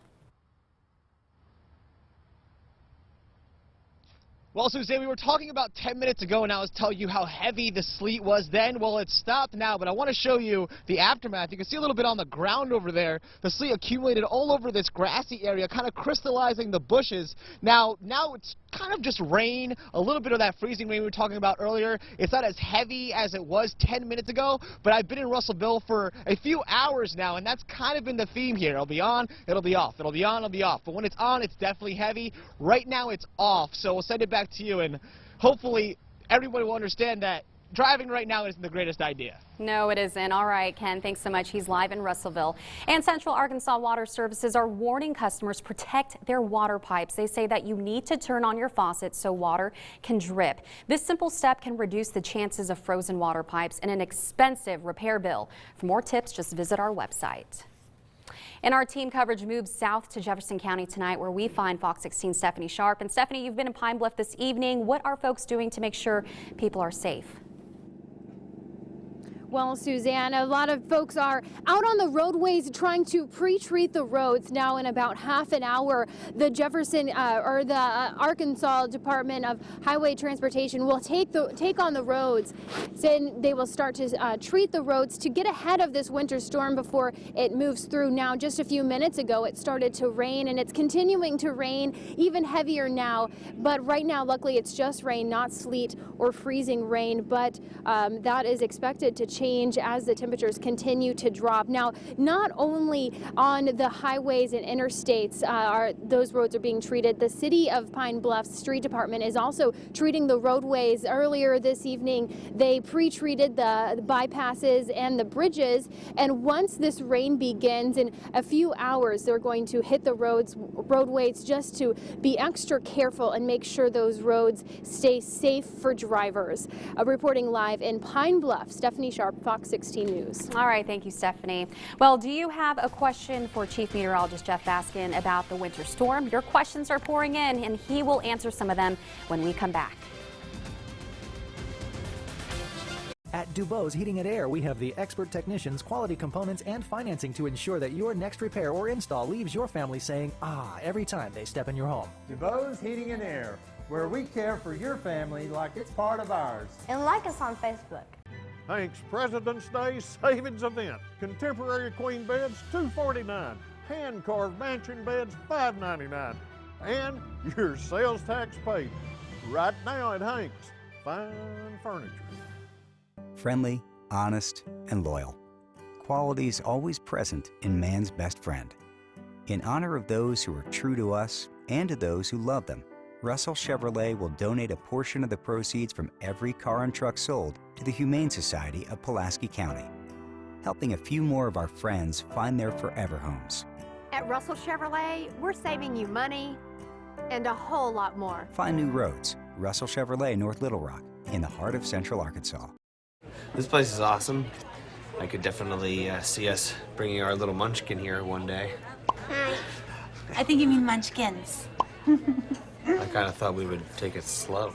Well, Suzanne, we were talking about 10 minutes ago, and I was telling you how heavy the sleet was then. Well, it's stopped now, but I want to show you the aftermath. You can see a little bit on the ground over there. The sleet accumulated all over this grassy area, kind of crystallizing the bushes. Now it's kind of just rain, a little bit of that freezing rain we were talking about earlier. It's not as heavy as it was 10 minutes ago, but I've been in Russellville for a few hours now, and that's kind of been the theme here. It'll be on, it'll be off. It'll be on, it'll be off. But when it's on, it's definitely heavy. Right now, it's off, so we'll send it back to you, and hopefully everybody will understand that driving right now isn't the greatest idea. No, it isn't. All right, Ken, thanks so much. He's live in Russellville. And Central Arkansas Water Services are warning customers protect their water pipes. They say that you need to turn on your faucet so water can drip. This simple step can reduce the chances of frozen water pipes and an expensive repair bill. For more tips, just visit our website. And our team coverage moves south to Jefferson County tonight, where we find Fox 16 Stephanie Sharp. And Stephanie, you've been in Pine Bluff this evening. What are folks doing to make sure people are safe? Well, Suzanne, a lot of folks are out on the roadways trying to pre-treat the roads. Now, in about half an hour, the Arkansas Department of Highway Transportation will take on the roads. Then they will start to treat the roads to get ahead of this winter storm before it moves through. Now, just a few minutes ago, it started to rain, and it's continuing to rain even heavier now. But right now, luckily, it's just rain, not sleet or freezing rain. But that is expected to change as the temperatures continue to drop. Now, not only on the highways and interstates those roads are being treated, the City of Pine Bluff's street department is also treating the roadways. Earlier this evening, they pre-treated the bypasses and the bridges, and once this rain begins in a few hours, they're going to hit the roadways just to be extra careful and make sure those roads stay safe for drivers. Reporting live in Pine Bluff, Stephanie Sharp, Fox 16 News. All right, thank you, Stephanie. Well, do you have a question for Chief Meteorologist Jeff Baskin about the winter storm? Your questions are pouring in, and he will answer some of them when we come back. At Dubose Heating and Air, we have the expert technicians, quality components, and financing to ensure that your next repair or install leaves your family saying, ah, every time they step in your home. Dubose Heating and Air, where we care for your family like it's part of ours. And like us on Facebook. Hank's President's Day Savings Event. Contemporary queen beds, $249. Hand-carved mansion beds, $599. And your sales tax paid. Right now at Hank's. Fine furniture. Friendly, honest, and loyal. Qualities always present in man's best friend. In honor of those who are true to us and to those who love them, Russell Chevrolet will donate a portion of the proceeds from every car and truck sold to the Humane Society of Pulaski County, helping a few more of our friends find their forever homes. At Russell Chevrolet, we're saving you money and a whole lot more. Find new roads. Russell Chevrolet, North Little Rock, in the heart of Central Arkansas. This place is awesome. I could definitely see us bringing our little munchkin here one day. Hi. I think you mean munchkins. I kind of thought we would take it slow.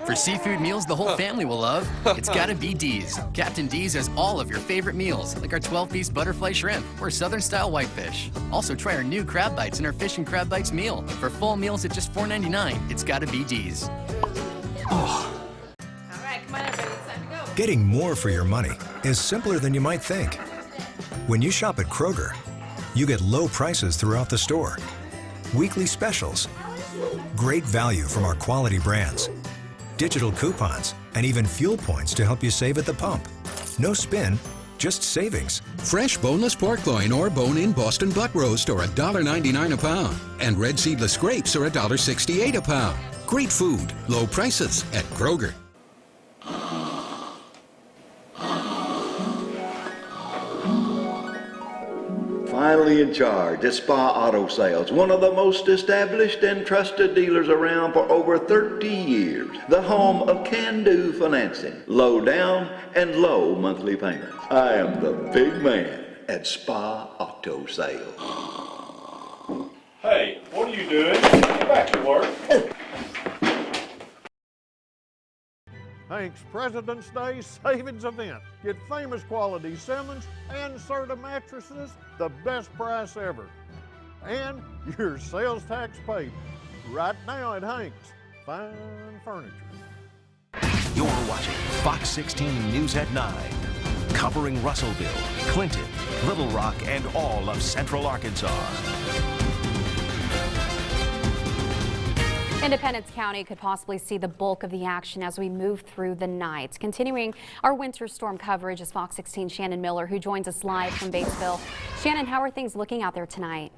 For seafood meals the whole family will love, it's gotta be D's. Captain D's has all of your favorite meals, like our 12-piece butterfly shrimp or Southern-style whitefish. Also try our new crab bites and our fish and crab bites meal. For full meals at just $4.99, it's gotta be D's. Oh. Getting more for your money is simpler than you might think. When you shop at Kroger, you get low prices throughout the store, weekly specials, great value from our quality brands, digital coupons, and even fuel points to help you save at the pump. No spin, just savings. Fresh boneless pork loin or bone-in Boston butt roast are $1.99 a pound, and red seedless grapes are $1.68 a pound. Great food, low prices at Kroger. Finally in charge at Spa Auto Sales, one of the most established and trusted dealers around for over 30 years. The home of can-do financing, low down and low monthly payments. I am the big man at Spa Auto Sales. Hey, what are you doing? Get back to work. Hank's President's Day Savings Event. Get famous quality Simmons and Serta mattresses, the best price ever. And your sales tax paid. Right now at Hank's. Fine furniture. You're watching Fox 16 News at 9. Covering Russellville, Clinton, Little Rock, and all of Central Arkansas. Independence County could possibly see the bulk of the action as we move through the night. Continuing our winter storm coverage is Fox 16 Shannon Miller, who joins us live from Batesville. Shannon, how are things looking out there tonight?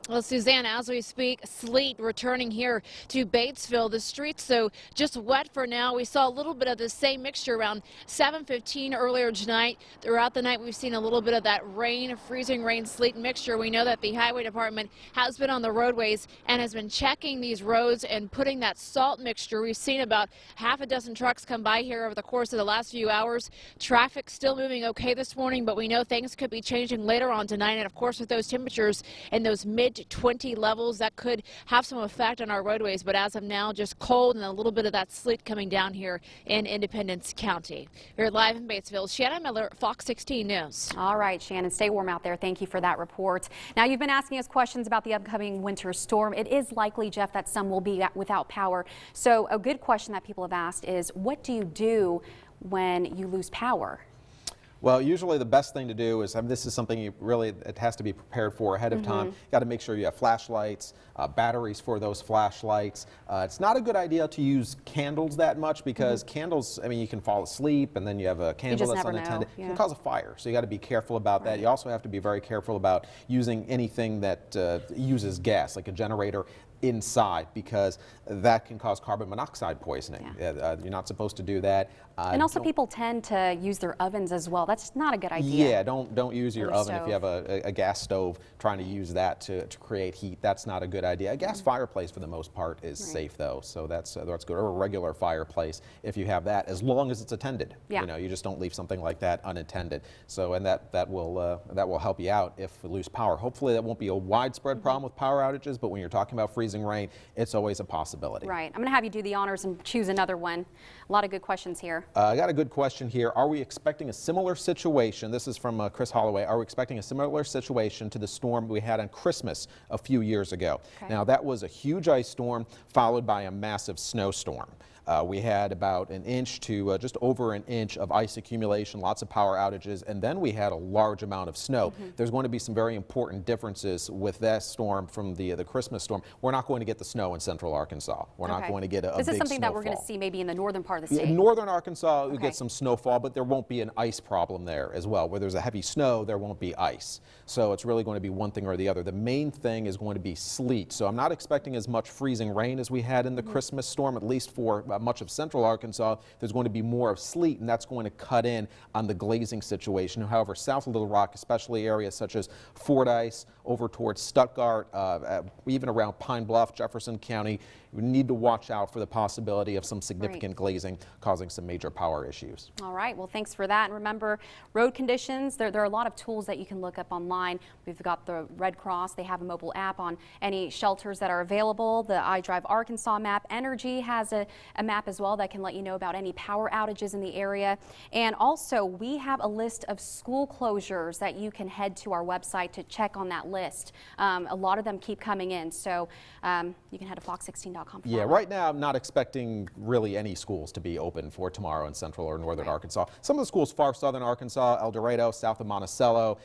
Well, Suzanne, as we speak, sleet returning here to Batesville. The streets, so just wet for now. We saw a little bit of the same mixture around 7:15 earlier tonight. Throughout the night, we've seen a little bit of that rain, freezing rain, sleet mixture. We know that the Highway Department has been on the roadways and has been checking these roads and putting that salt mixture. We've seen about half a dozen trucks come by here over the course of the last few hours. Traffic still moving okay this morning, but we know things could be changing later on tonight. And of course, with those temperatures and those mid-20 levels, that could have some effect on our roadways. But as of now, just cold and a little bit of that sleet coming down here in Independence County. We're live in Batesville. Shannon Miller, Fox 16 News. All right, Shannon, stay warm out there. Thank you for that report. Now, you've been asking us questions about the upcoming winter storm. It is likely, Jeff, that some will be without power. So a good question that people have asked is, what do you do when you lose power? Well, usually the best thing to do is, this is something it has to be prepared for ahead of time. You got to make sure you have flashlights, batteries for those flashlights. It's not a good idea to use candles that much because candles, you can fall asleep and then you have a candle that's unattended. It can cause a fire, so you got to be careful about that. You also have to be very careful about using anything that uses gas, like a generator, inside, because that can cause carbon monoxide poisoning. You're not supposed to do that. And also people tend to use their ovens as well. That's not a good idea. Yeah, don't use your oven if you have a gas stove trying to use that to create heat. That's not a good idea. A gas fireplace for the most part is safe though, so that's good. Or a regular fireplace if you have that, as long as it's attended. You just don't leave something like that unattended. So and that will help you out if we lose power. Hopefully that won't be a widespread problem with power outages, but when you're talking about freezing rain, it's always a possibility. Right. I'm going to have you do the honors and choose another one. A lot of good questions here. I got a good question here. Are we expecting a similar situation? This is from Chris Holloway. Are we expecting a similar situation to the storm we had on Christmas a few years ago? Now, that was a huge ice storm followed by a massive snowstorm. We had about an inch to just over an inch of ice accumulation, lots of power outages, and then we had a large amount of snow. There's going to be some very important differences with that storm from the Christmas storm. We're not going to get the snow in central Arkansas. We're not going to get a big This is something snowfall. that we're going to see maybe in the northern part of the state. In northern Arkansas, we get some snowfall, but there won't be an ice problem there as well. Where there's a heavy snow, there won't be ice. So it's really going to be one thing or the other. The main thing is going to be sleet. So I'm not expecting as much freezing rain as we had in the Christmas storm, at least for much of central Arkansas. There's going to be more of sleet, and that's going to cut in on the glazing situation. However, south of Little Rock, especially areas such as Fordyce, over towards Stuttgart, even around Pine Bluff, Jefferson County, we need to watch out for the possibility of some significant glazing causing some major power issues. All right, well, thanks for that. And remember, road conditions, there are a lot of tools that you can look up online. We've got the Red Cross. They have a mobile app on any shelters that are available. The iDrive Arkansas map. Energy has a map as well that can let you know about any power outages in the area. And also, we have a list of school closures that you can head to our website to check on that list. A lot of them keep coming in, so you can head to fox16.com. Yeah, right now I'm not expecting really any schools to be open for tomorrow in central or northern Arkansas. Some of the schools far southern Arkansas, El Dorado, south of Monticello,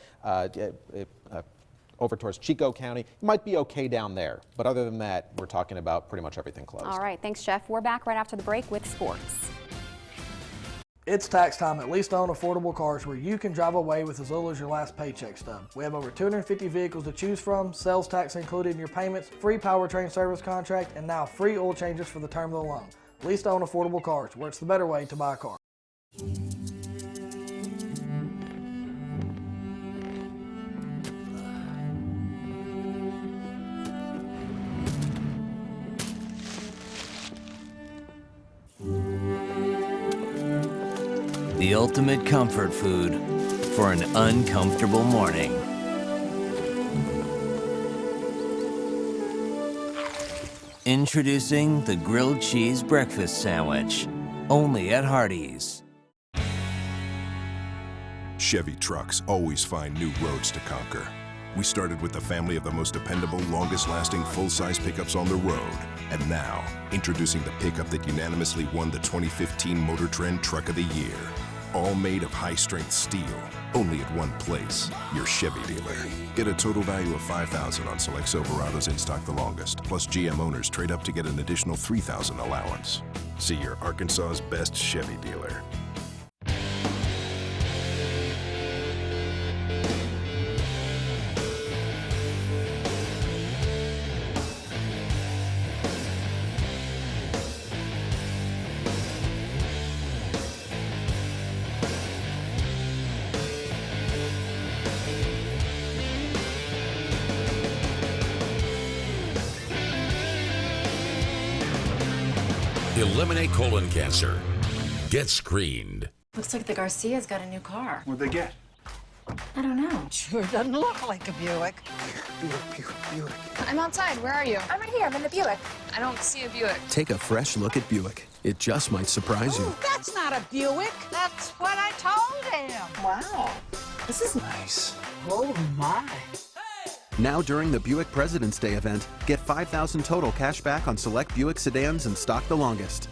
over towards Chico County, might be okay down there. But other than that, we're talking about pretty much everything closed. All right, thanks, Jeff. We're back right after the break with sports. It's tax time at Lease-to-Own Affordable Cars, where you can drive away with as little as your last paycheck stub. We have over 250 vehicles to choose from, sales tax included in your payments, free powertrain service contract, and now free oil changes for the term of the loan. Lease-to-Own Affordable Cars, where it's the better way to buy a car. The ultimate comfort food for an uncomfortable morning. Introducing the grilled cheese breakfast sandwich, only at Hardee's. Chevy trucks always find new roads to conquer. We started with the family of the most dependable, longest-lasting full-size pickups on the road. And now, introducing the pickup that unanimously won the 2015 Motor Trend Truck of the Year. All made of high-strength steel, only at one place, your Chevy dealer. Get a total value of $5,000 on select Silverados in stock the longest, plus GM owners trade up to get an additional $3,000 allowance. See your Arkansas's best Chevy dealer. Eliminate colon cancer. Get screened. Looks like the Garcia's got a new car. What'd they get? I don't know. Sure doesn't look like a Buick. Buick. I'm outside. Where are you? I'm right here. I'm in the Buick. I don't see a Buick. Take a fresh look at Buick. It just might surprise you. That's not a Buick. That's what I told him. Wow. This is nice. Oh, my. Now during the Buick President's Day event, get $5,000 total cash back on select Buick sedans in stock the longest.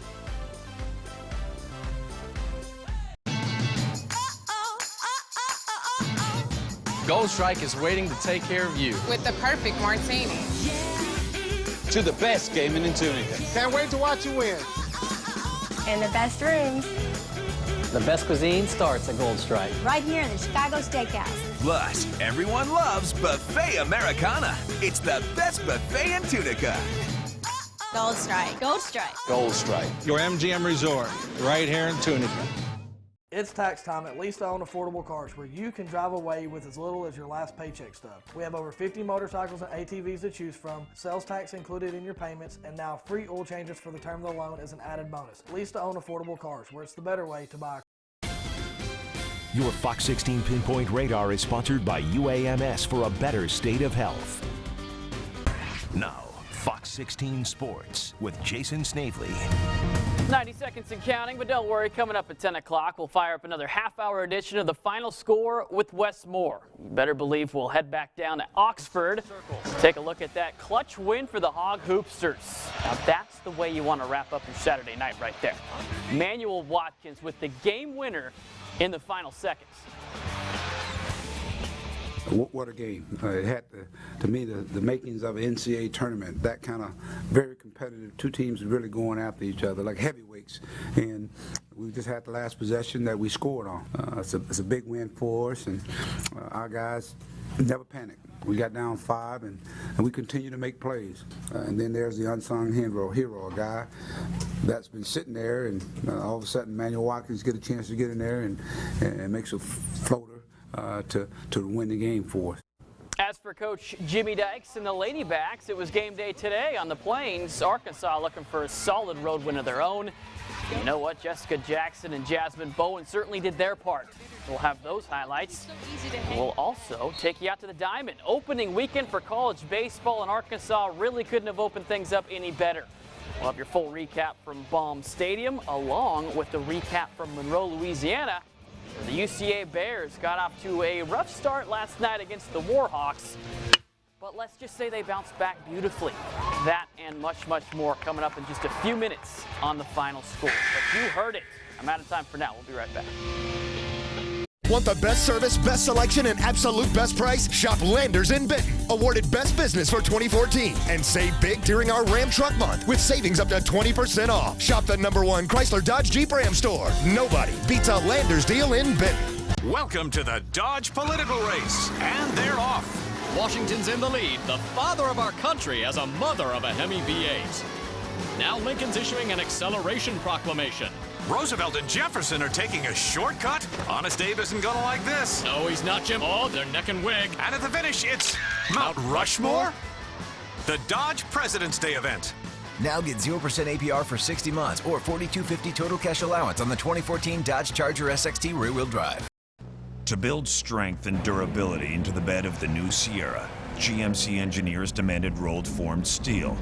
Gold Strike is waiting to take care of you. With the perfect martini. To the best gaming in Tunica. Can't wait to watch you win. And the best rooms. The best cuisine starts at Gold Strike. Right here in the Chicago Steakhouse. Plus, everyone loves Buffet Americana. It's the best buffet in Tunica. Gold Strike. Gold Strike. Gold Strike. Your MGM resort, right here in Tunica. It's tax time at lease-to-own affordable cars where you can drive away with as little as your last paycheck stub. We have over 50 motorcycles and ATVs to choose from, sales tax included in your payments, and now free oil changes for the term of the loan is an added bonus. Lease-to-own affordable cars, where it's the better way to buy. Your Fox 16 Pinpoint Radar is sponsored by UAMS for a better state of health. Now, Fox 16 Sports with Jason Snavely. 90 seconds and counting, but don't worry, coming up at 10 o'clock, we'll fire up another half-hour edition of The Final Score with Wes Moore. You better believe we'll head back down to Oxford to take a look at that clutch win for the Hog Hoopsters. Now, that's the way you want to wrap up your Saturday night right there. Manuel Watkins with the game winner in the final seconds. What a game. It had, to me, the makings of an NCAA tournament, that kind of very competitive, two teams really going after each other like heavyweights. And we just had the last possession that we scored on. It's a big win for us, and our guys never panicked. We got down 5, and we continue to make plays. And then there's the unsung hero, a guy that's been sitting there, and all of a sudden Manuel Watkins get a chance to get in there and makes a floater to win the game for us. As for Coach Jimmy Dykes and the Ladybacks, it was game day today on the Plains. Arkansas looking for a solid road win of their own. You know what? Jessica Jackson and Jasmine Bowen certainly did their part. We'll have those highlights. We'll also take you out to the Diamond. Opening weekend for college baseball, and Arkansas really couldn't have opened things up any better. We'll have your full recap from Baum Stadium, along with the recap from Monroe, Louisiana. The UCA Bears got off to a rough start last night against the Warhawks, but let's just say they bounced back beautifully. That and much, much more coming up in just a few minutes on The Final Score. But you heard it. I'm out of time for now. We'll be right back. Want the best service, best selection, and absolute best price? Shop Landers in Benton, awarded Best Business for 2014. And save big during our Ram Truck Month with savings up to 20% off. Shop the #1 Chrysler Dodge Jeep Ram store. Nobody beats a Landers deal in Benton. Welcome to the Dodge political race, and they're off. Washington's in the lead, the father of our country as a mother of a Hemi V8. Now Lincoln's issuing an acceleration proclamation. Roosevelt and Jefferson are taking a shortcut. Honest Abe isn't gonna like this. No, he's not, Jim. Oh, they're neck and wig. And at the finish, it's Mount Rushmore? The Dodge President's Day event. Now get 0% APR for 60 months or $4,250 total cash allowance on the 2014 Dodge Charger SXT rear-wheel drive. To build strength and durability into the bed of the new Sierra, GMC engineers demanded rolled formed steel.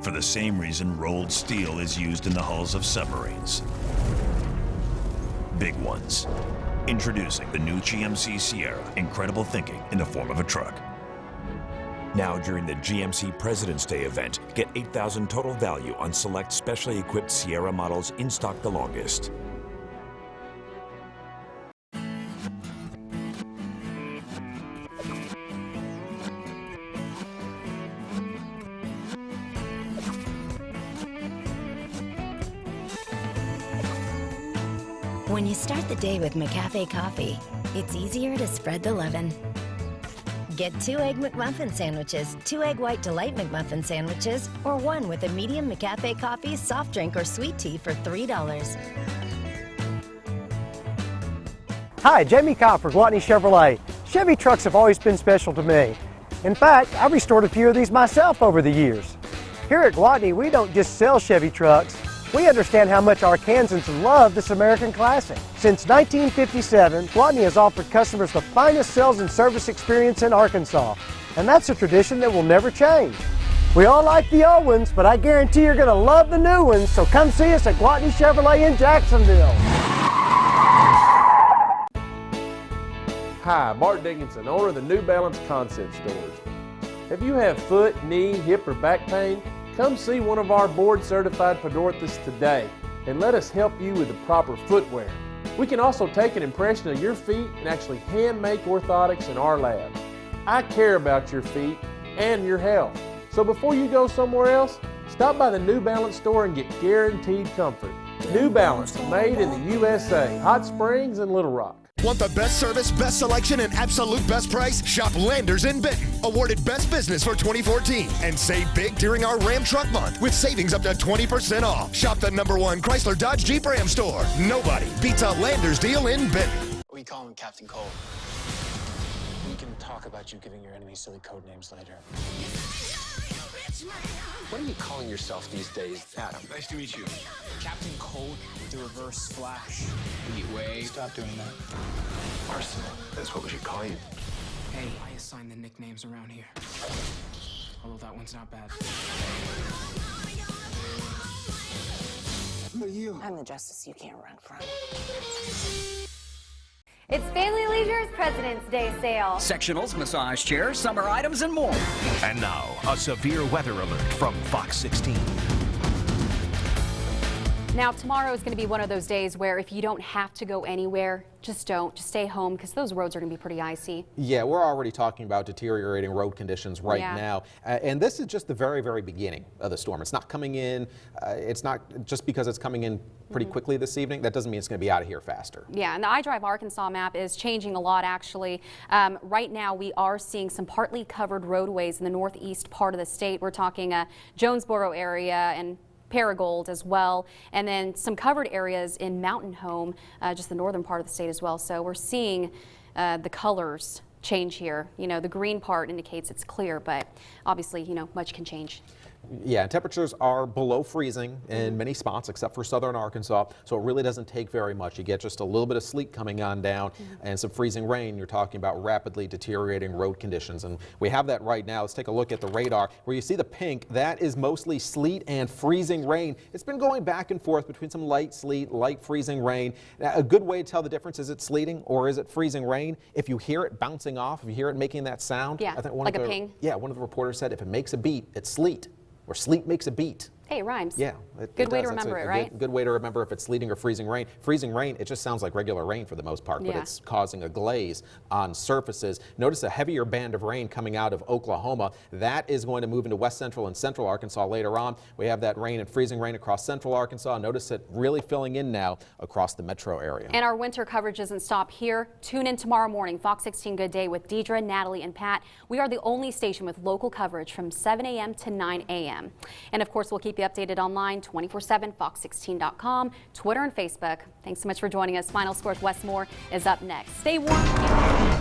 For the same reason rolled steel is used in the hulls of submarines. Big ones. Introducing the new GMC Sierra, incredible thinking in the form of a truck. Now during the GMC President's Day event, get $8,000 total value on select specially equipped Sierra models in stock the longest. When you start the day with McCafe coffee, it's easier to spread the lovin'. Get 2 Egg McMuffin sandwiches, 2 Egg White Delight McMuffin sandwiches, or 1 with a medium McCafe coffee, soft drink, or sweet tea for $3. Hi, Jamie Cobb for Gwatney Chevrolet. Chevy trucks have always been special to me. In fact, I've restored a few of these myself over the years. Here at Gwatney, we don't just sell Chevy trucks, We understand how much Arkansans love this American classic. Since 1957, Gwatney has offered customers the finest sales and service experience in Arkansas, and that's a tradition that will never change. We all like the old ones, but I guarantee you're going to love the new ones, so come see us at Gwatney Chevrolet in Jacksonville. Hi, Bart Dickinson, owner of the New Balance Concept Stores. If you have foot, knee, hip, or back pain, come see one of our board-certified podorthists today and let us help you with the proper footwear. We can also take an impression of your feet and actually hand-make orthotics in our lab. I care about your feet and your health. So before you go somewhere else, stop by the New Balance store and get guaranteed comfort. New Balance, made in the USA, Hot Springs and Little Rock. Want the best service, best selection, and absolute best price? Shop Landers in Benton, awarded Best Business for 2014. And save big during our Ram Truck Month with savings up to 20% off. Shop the #1 Chrysler Dodge Jeep Ram store. Nobody beats a Landers deal in Benton. We call him Captain Cole. We can talk about you giving your enemies silly code names later. What are you calling yourself these days, Adam? Nice to meet you. Captain Cold with the reverse flash. Heat wave. Stop doing that. Arsenal. That's what we should call you. Hey, I assign the nicknames around here. Although that one's not bad. Who are you? I'm the justice you can't run from. It's Family Leisure's President's Day sale. Sectionals, massage chairs, summer items, and more. And now, a severe weather alert from Fox 16. Now, tomorrow is going to be one of those days where if you don't have to go anywhere, just don't. Just stay home because those roads are going to be pretty icy. Yeah, we're already talking about deteriorating road conditions right now. And this is just the very, very beginning of the storm. It's not coming in. It's not just because it's coming in pretty quickly this evening. That doesn't mean it's going to be out of here faster. Yeah, and the iDrive Arkansas map is changing a lot, actually. Right now, we are seeing some partly covered roadways in the northeast part of the state. We're talking Jonesboro area and Paragould as well, and then some covered areas in Mountain Home, just the northern part of the state as well. So we're seeing the colors change here. You know, the green part indicates it's clear, but obviously, you know, much can change. Yeah, temperatures are below freezing in many spots except for southern Arkansas, so it really doesn't take very much. You get just a little bit of sleet coming on down and some freezing rain. You're talking about rapidly deteriorating road conditions, and we have that right now. Let's take a look at the radar. Where you see the pink, that is mostly sleet and freezing rain. It's been going back and forth between some light sleet, light freezing rain. Now, a good way to tell the difference, is it sleeting or is it freezing rain? If you hear it bouncing off, if you hear it making that sound, I think like a ping. Yeah, one of the reporters said if it makes a beat, it's sleet. Or sleet makes a beat. Hey, it rhymes. Yeah. Good way to remember it, right? Good way to remember if it's sleeting or freezing rain. Freezing rain, it just sounds like regular rain for the most part, but it's causing a glaze on surfaces. Notice a heavier band of rain coming out of Oklahoma. That is going to move into west central and central Arkansas later on. We have that rain and freezing rain across central Arkansas. Notice it really filling in now across the metro area. And our winter coverage doesn't stop here. Tune in tomorrow morning, Fox 16 Good Day with Deidre, Natalie, and Pat. We are the only station with local coverage from 7 a.m. to 9 a.m. And of course, we'll keep you updated online 24/7, fox16.com, Twitter, and Facebook. Thanks so much for joining us. Final Score with Wes Moore is up next. Stay warm.